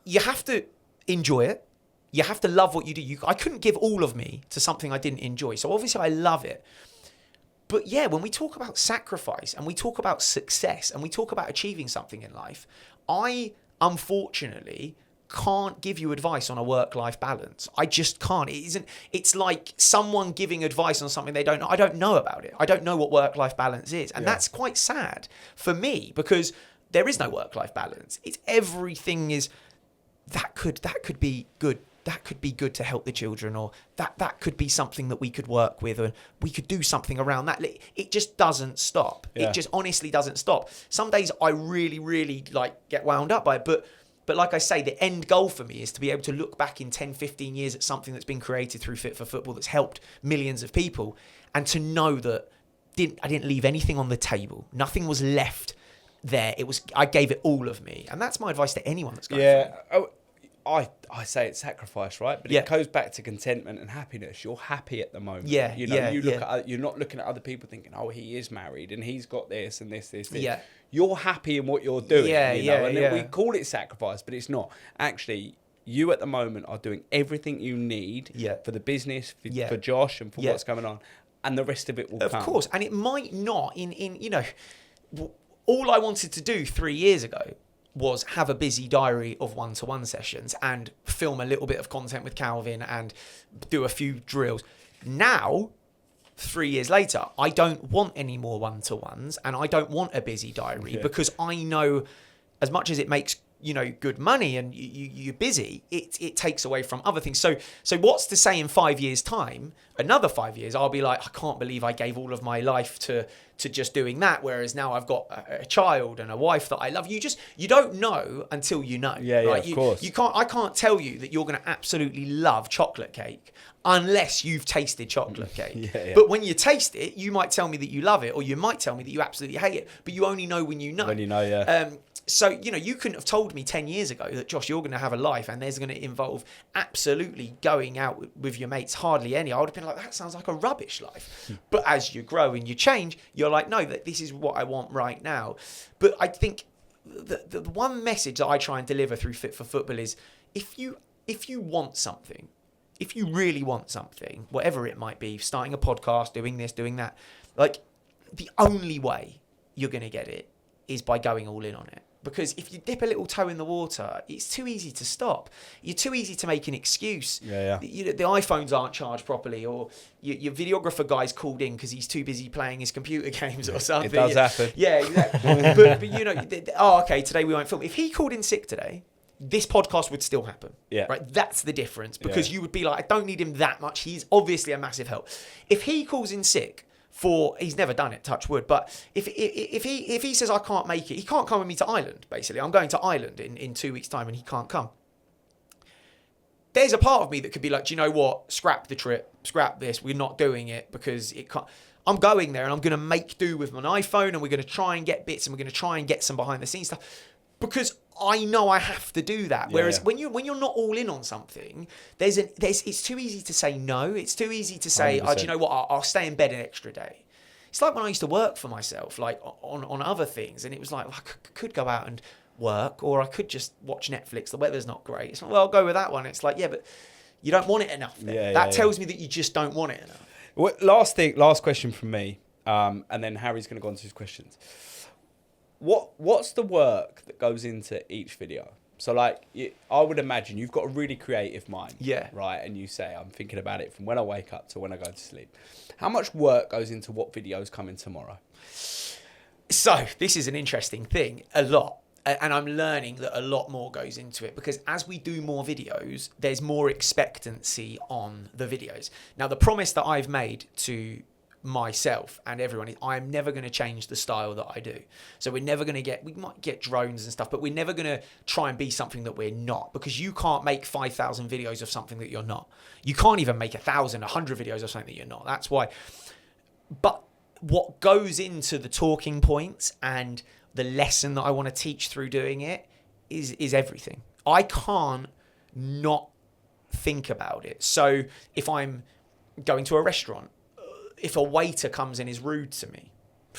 [SPEAKER 2] you have to enjoy it. You have to love what you do. I couldn't give all of me to something I didn't enjoy. So obviously I love it. But yeah, when we talk about sacrifice and we talk about success and we talk about achieving something in life, I unfortunately can't give you advice on a work-life balance. I just can't. It's like someone giving advice on something they don't know. I don't know about it. I don't know what work-life balance is. And that's quite sad for me, because there is no work-life balance. It's everything is that could be good. That could be good to help the children, or that could be something that we could work with, or we could do something around that. It just doesn't stop.
[SPEAKER 1] Yeah.
[SPEAKER 2] It just honestly doesn't stop. Some days I really, really like get wound up by it, but like I say, the end goal for me is to be able to look back in 10, 15 years at something that's been created through Fit for Football that's helped millions of people, and to know that I didn't leave anything on the table. Nothing was left there. I gave it all of me, and that's my advice to anyone that's going through it.
[SPEAKER 1] I say it's sacrifice, right? But it goes back to contentment and happiness. You're happy at the moment.
[SPEAKER 2] Yeah,
[SPEAKER 1] you look at you're not looking at other people thinking, oh, he is married and he's got this and this.
[SPEAKER 2] Yeah.
[SPEAKER 1] You're happy in what you're doing. And then we call it sacrifice, but it's not. Actually, you at the moment are doing everything you need for the business, for Josh, and for what's going on, and the rest of it will come.
[SPEAKER 2] Of course, and it might not. All I wanted to do 3 years ago was have a busy diary of one-to-one sessions and film a little bit of content with Calvin and do a few drills. Now, 3 years later, I don't want any more one-to-ones, and I don't want a busy diary because I know, as much as it makes good money and you're busy, it takes away from other things. So what's to say in 5 years' time, another 5 years, I'll be like, I can't believe I gave all of my life to just doing that, whereas now I've got a child and a wife that I love. You don't know until you know. Right?
[SPEAKER 1] Of course.
[SPEAKER 2] I can't tell you that you're going to absolutely love chocolate cake unless you've tasted chocolate cake. But when you taste it, you might tell me that you love it, or you might tell me that you absolutely hate it, but you only know when you know. So, you couldn't have told me 10 years ago that, Josh, you're going to have a life and there's going to involve absolutely going out with your mates, hardly any. I would have been like, that sounds like a rubbish life. But as you grow and you change, you're like, no, that this is what I want right now. But I think the one message that I try and deliver through Fit for Football is, if you want something, if you really want something, whatever it might be, starting a podcast, doing this, doing that, like, the only way you're going to get it is by going all in on it. Because if you dip a little toe in the water, it's too easy to stop. You're too easy to make an excuse. The iPhones aren't charged properly, or your videographer guy's called in because he's too busy playing his computer games or something.
[SPEAKER 1] It does happen.
[SPEAKER 2] Yeah, exactly. but okay, today we won't film. If he called in sick today, this podcast would still happen. Yeah. Right? That's the difference, because you would be like, I don't need him that much. He's obviously a massive help. If he calls in sick, he's never done it, touch wood, but if he says I can't make it, he can't come with me to Ireland, basically. I'm going to Ireland in 2 weeks' time and he can't come. There's a part of me that could be like, do you know what? Scrap the trip, scrap this, we're not doing it because it can't. I'm going there and I'm going to make do with my iPhone, and we're going to try and get bits, and we're going to try and get some behind the scenes stuff, because I know I have to do that. Whereas when you're not all in on something, it's too easy to say no. It's too easy to say, oh, do you know what? I'll stay in bed an extra day. It's like when I used to work for myself, like on other things, and it was like, I could go out and work, or I could just watch Netflix. The weather's not great. It's like, well, I'll go with that one. It's like, yeah, but you don't want it enough. That tells me that you just don't want it enough.
[SPEAKER 1] Well, last question from me, and then Harry's going to go on to his questions. What's the work that goes into each video? So, like, I would imagine you've got a really creative mind.
[SPEAKER 2] Yeah.
[SPEAKER 1] Right? And you say, I'm thinking about it from when I wake up to when I go to sleep. How much work goes into what videos come in tomorrow?
[SPEAKER 2] So, this is an interesting thing. A lot. And I'm learning that a lot more goes into it, because as we do more videos, there's more expectancy on the videos. Now, the promise that I've made to myself and everyone is, I'm never going to change the style that I do. So we might get drones and stuff, but we're never going to try and be something that we're not, because you can't make 5,000 videos of something that you're not. You can't even make 1,000, 100 videos of something that you're not. That's why. But what goes into the talking points and the lesson that I want to teach through doing it is everything. I can't not think about it. So if I'm going to a restaurant, if a waiter comes and is rude to me,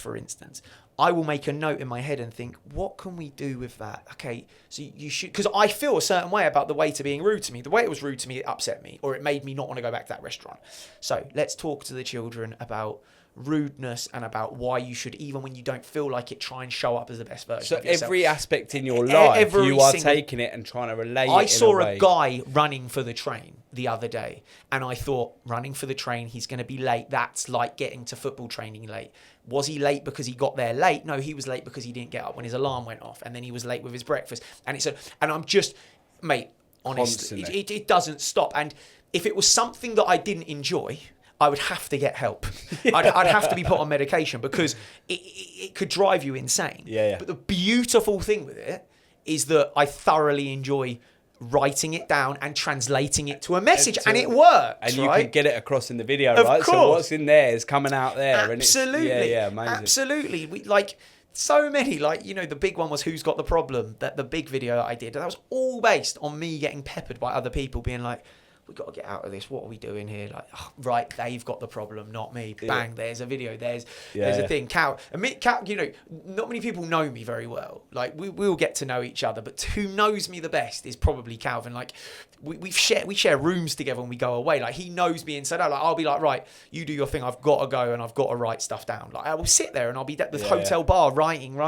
[SPEAKER 2] for instance, I will make a note in my head and think, what can we do with that? Okay, so you should, because I feel a certain way about the waiter being rude to me. The way it was rude to me, it upset me, or it made me not want to go back to that restaurant. So let's talk to the children about rudeness and about why you should, even when you don't feel like it, try and show up as the best version of yourself.
[SPEAKER 1] So every aspect in your life, you are
[SPEAKER 2] single,
[SPEAKER 1] taking it and trying to relate it
[SPEAKER 2] I saw
[SPEAKER 1] in a way.
[SPEAKER 2] a guy running for the train the other day, and I thought, running for the train, he's going to be late. That's like getting to football training late. Was he late because he got there late? No, he was late because he didn't get up when his alarm went off, and then he was late with his breakfast. And I'm just, mate, honestly, it doesn't stop. And if it was something that I didn't enjoy, I would have to get help. I'd have to be put on medication, because it could drive you insane.
[SPEAKER 1] Yeah.
[SPEAKER 2] But the beautiful thing with it is that I thoroughly enjoy writing it down and translating it to a message, and it works.
[SPEAKER 1] And you can get it across in the video, right?
[SPEAKER 2] Course.
[SPEAKER 1] So what's in there is coming out there.
[SPEAKER 2] Absolutely.
[SPEAKER 1] And it's, amazing.
[SPEAKER 2] Absolutely. We like so many, like, the big one was Who's Got the Problem? That the big video that I did, that was all based on me getting peppered by other people being like, we've got to get out of this. What are we doing here? Like, oh, right, they've got the problem, not me. Bang, there's a video. There's a thing. Cal, not many people know me very well. Like, we'll get to know each other, but who knows me the best is probably Calvin. Like, we share rooms together when we go away. Like, he knows me inside out. Like, I'll be like, right, you do your thing. I've got to go and I've got to write stuff down. Like, I will sit there and I'll be at the hotel bar writing.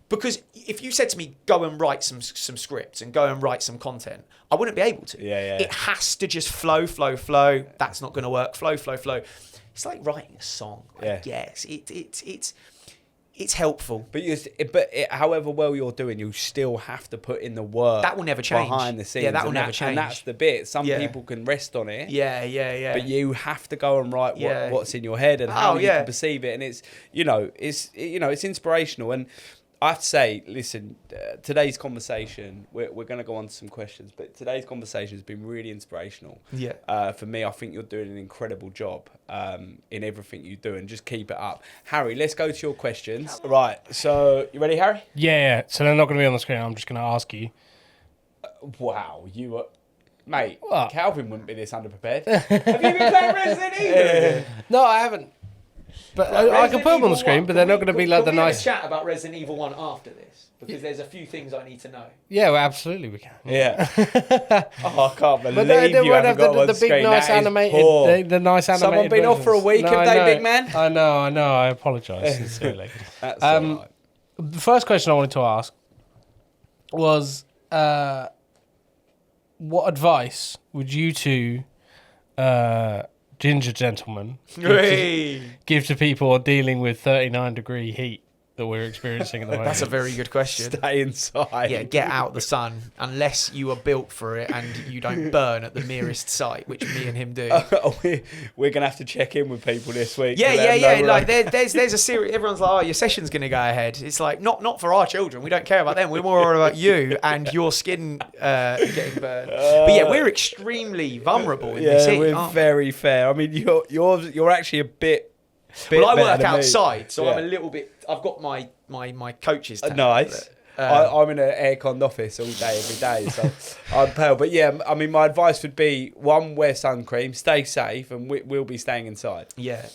[SPEAKER 2] Because if you said to me, go and write some scripts and go and write some content, I wouldn't be able to. It has to just flow. That's not going to work. Flow. It's like writing a song, I guess. It's helpful.
[SPEAKER 1] But however well you're doing, you still have to put in the work.
[SPEAKER 2] That will never change.
[SPEAKER 1] Behind the scenes.
[SPEAKER 2] Yeah, that will never change.
[SPEAKER 1] And that's the bit. Some people can rest on it.
[SPEAKER 2] Yeah.
[SPEAKER 1] But you have to go and write what's in your head and how you can perceive it. And it's, it's inspirational. And I have to say, listen, today's conversation, we're going to go on to some questions, but today's conversation has been really inspirational.
[SPEAKER 2] Yeah.
[SPEAKER 1] For me, I think you're doing an incredible job in everything you do, and just keep it up. Harry, let's go to your questions. Right, so you ready, Harry?
[SPEAKER 3] Yeah. So they're not going to be on the screen. I'm just going to ask you.
[SPEAKER 1] Wow, you were... Mate,
[SPEAKER 3] what?
[SPEAKER 1] Calvin wouldn't be this underprepared. Have you been playing Resident Evil?
[SPEAKER 3] No, I haven't. But I can put them on the screen, but they're not going to be like the nice...
[SPEAKER 2] Can we have a chat about Resident Evil 1 after this? Because there's a few things I need to know.
[SPEAKER 3] Yeah, well, absolutely we can.
[SPEAKER 1] Yeah. I can't believe
[SPEAKER 3] they
[SPEAKER 1] you haven't got
[SPEAKER 3] the big nice animated... The nice animated
[SPEAKER 1] Someone been off for a week, have they, big man?
[SPEAKER 3] I know. I apologise sincerely.
[SPEAKER 1] That's all right.
[SPEAKER 3] The first question I wanted to ask was, what advice would you two... ginger gentlemen give to people dealing with 39-degree heat that we're experiencing at the moment?
[SPEAKER 2] That's a very good question.
[SPEAKER 1] Stay inside.
[SPEAKER 2] Yeah, get out the sun, unless you are built for it and you don't burn at the nearest site, which me and him do.
[SPEAKER 1] We're going to have to check in with people this week.
[SPEAKER 2] Yeah. Like there's a series. Everyone's like, oh, your session's going to go ahead. It's like, not for our children. We don't care about them. We're more worried about you and your skin getting burned. But yeah, we're extremely vulnerable in this heat.
[SPEAKER 1] We're very fair. I mean, you're actually a bit...
[SPEAKER 2] Well, I work outside, so I'm a little bit... I've got my coach's tent.
[SPEAKER 1] Nice. I'm in an air-conned office all day, every day, so I'm pale. But yeah, I mean, my advice would be, one, wear sun cream, stay safe, and we'll be staying inside.
[SPEAKER 2] Yeah.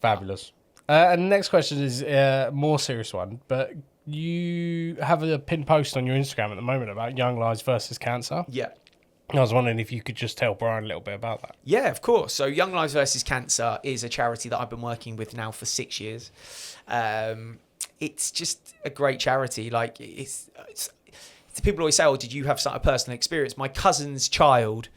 [SPEAKER 3] Fabulous. And the next question is a more serious one, but you have a pinned post on your Instagram at the moment about young lives versus cancer.
[SPEAKER 2] Yeah.
[SPEAKER 3] I was wondering if you could just tell Brian a little bit about that.
[SPEAKER 2] Yeah, of course. So Young Lives versus Cancer is a charity that I've been working with now for 6 years. It's just a great charity. Like, it's people always say, oh, did you have a personal experience? My cousin's child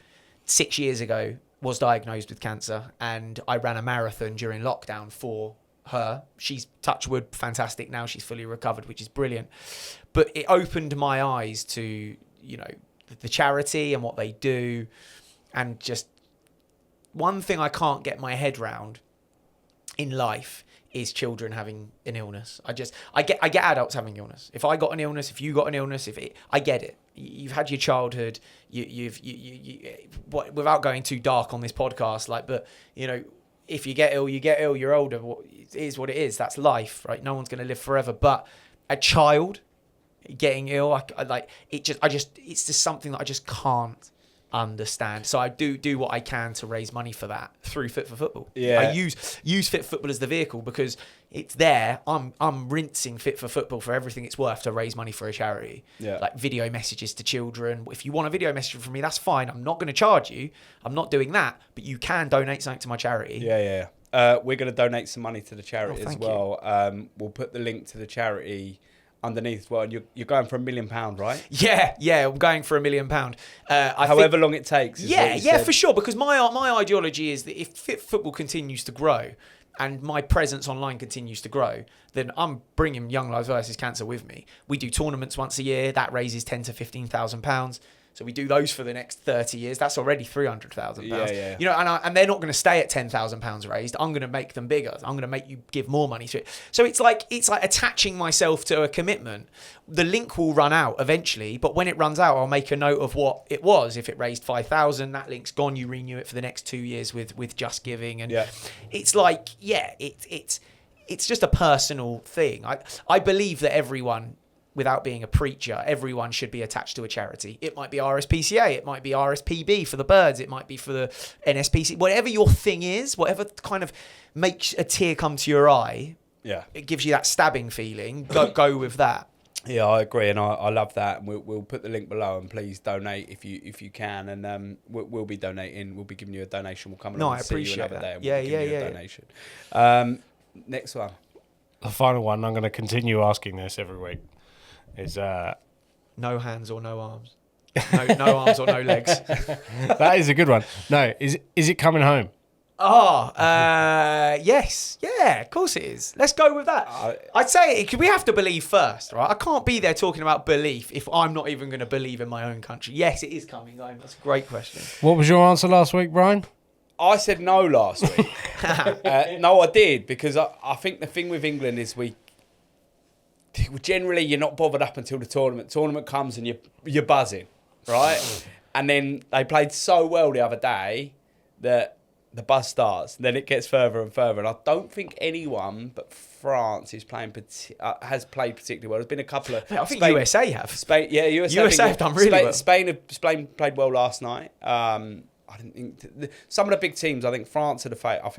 [SPEAKER 2] 6 years ago was diagnosed with cancer, and I ran a marathon during lockdown for her. She's, touch wood, fantastic now. She's fully recovered, which is brilliant. But it opened my eyes to, the charity and what they do, and just one thing I can't get my head round in life is children having an illness. I get adults having illness. If I got an illness, if you got an illness, I get it. You've had your childhood. Without going too dark on this podcast, but if you get ill, you get ill. You're older. It is what it is. That's life, right? No one's going to live forever. But a child getting ill, it's just something that I understand. So I do what I can to raise money for that through Fit for Football.
[SPEAKER 1] Yeah.
[SPEAKER 2] I use Fit for Football as the vehicle because it's there. I'm rinsing Fit for Football for everything it's worth to raise money for a charity.
[SPEAKER 1] Yeah.
[SPEAKER 2] Like video messages to children. If you want a video message from me, that's fine. I'm not going to charge you. I'm not doing that. But you can donate something to my charity.
[SPEAKER 1] Yeah. We're going to donate some money to the charity as
[SPEAKER 2] thank
[SPEAKER 1] well. We'll put the link to the charity underneath as well. And you're going for £1 million, right?
[SPEAKER 2] Yeah, I'm going for £1 million.
[SPEAKER 1] However long it takes. Is what you said.
[SPEAKER 2] For sure. Because my ideology is that if Fit Football continues to grow and my presence online continues to grow, then I'm bringing Young Lives versus Cancer with me. We do tournaments once a year. That raises £10,000 to £15,000. So we do those for the next 30 years. That's already £300,000.
[SPEAKER 1] Yeah.
[SPEAKER 2] You know, and they're not going to stay at £10,000 raised. I'm going to make them bigger. I'm going to make you give more money to it. So it's like attaching myself to a commitment. The link will run out eventually, but when it runs out, I'll make a note of what it was. If it raised 5,000, that link's gone. You renew it for the next 2 years with Just Giving, and it's like it's just a personal thing. I believe that everyone, without being a preacher, everyone should be attached to a charity. It might be RSPCA, it might be RSPB for the birds, it might be for the NSPC, whatever your thing is, whatever kind of makes a tear come to your eye, it gives you that stabbing feeling, go with that.
[SPEAKER 1] Yeah, I agree, and I love that. And we'll put the link below, and please donate if you can. And we'll be donating. We'll be giving you a donation. We'll come along and see you another day. And we'll give you a donation. Next one.
[SPEAKER 3] The final one. I'm going to continue asking this every week. Is
[SPEAKER 2] no hands or no arms, no arms or no legs.
[SPEAKER 3] That is a good one. No, is it coming home?
[SPEAKER 2] Yes, yeah, of course it is. Let's go with that. I'd say we have to believe first, right? I can't be there talking about belief if I'm not even going to believe in my own country. Yes, it is coming home. That's a great question.
[SPEAKER 3] What was your answer last week, Brian?
[SPEAKER 1] I said no last week. No, I did, because I think the thing with England is generally you're not bothered up until the tournament. Tournament comes and you're buzzing, right? And then they played so well the other day that the buzz starts. Then it gets further and further. And I don't think anyone but France has played particularly well. There's been a couple of...
[SPEAKER 2] I think USA have.
[SPEAKER 1] Spain, yeah,
[SPEAKER 2] USA have done really well.
[SPEAKER 1] Spain played well last night. I didn't think some of the big teams. I think France are the favourites. I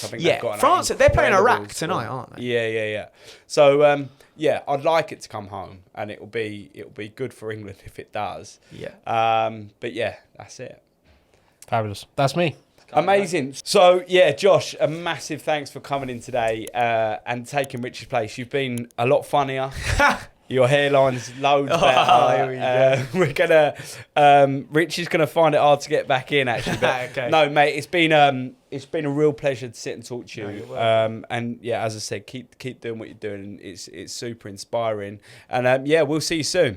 [SPEAKER 1] think they've got
[SPEAKER 2] France. They're playing Iraq tonight, aren't they?
[SPEAKER 1] Yeah. So I'd like it to come home, and it'll be good for England if it does.
[SPEAKER 2] Yeah.
[SPEAKER 1] But yeah, that's it.
[SPEAKER 3] Fabulous. That's me.
[SPEAKER 1] Amazing. So yeah, Josh, a massive thanks for coming in today and taking Rich's place. You've been a lot funnier. Your hairline's loads better.
[SPEAKER 2] Here we go.
[SPEAKER 1] We're gonna. Rich is gonna find it hard to get back in, actually. But
[SPEAKER 2] Okay.
[SPEAKER 1] No, mate, it's been a real pleasure to sit and talk to you.
[SPEAKER 2] No, you're welcome.
[SPEAKER 1] And yeah, as I said, keep doing what you're doing. It's super inspiring. And we'll see you soon.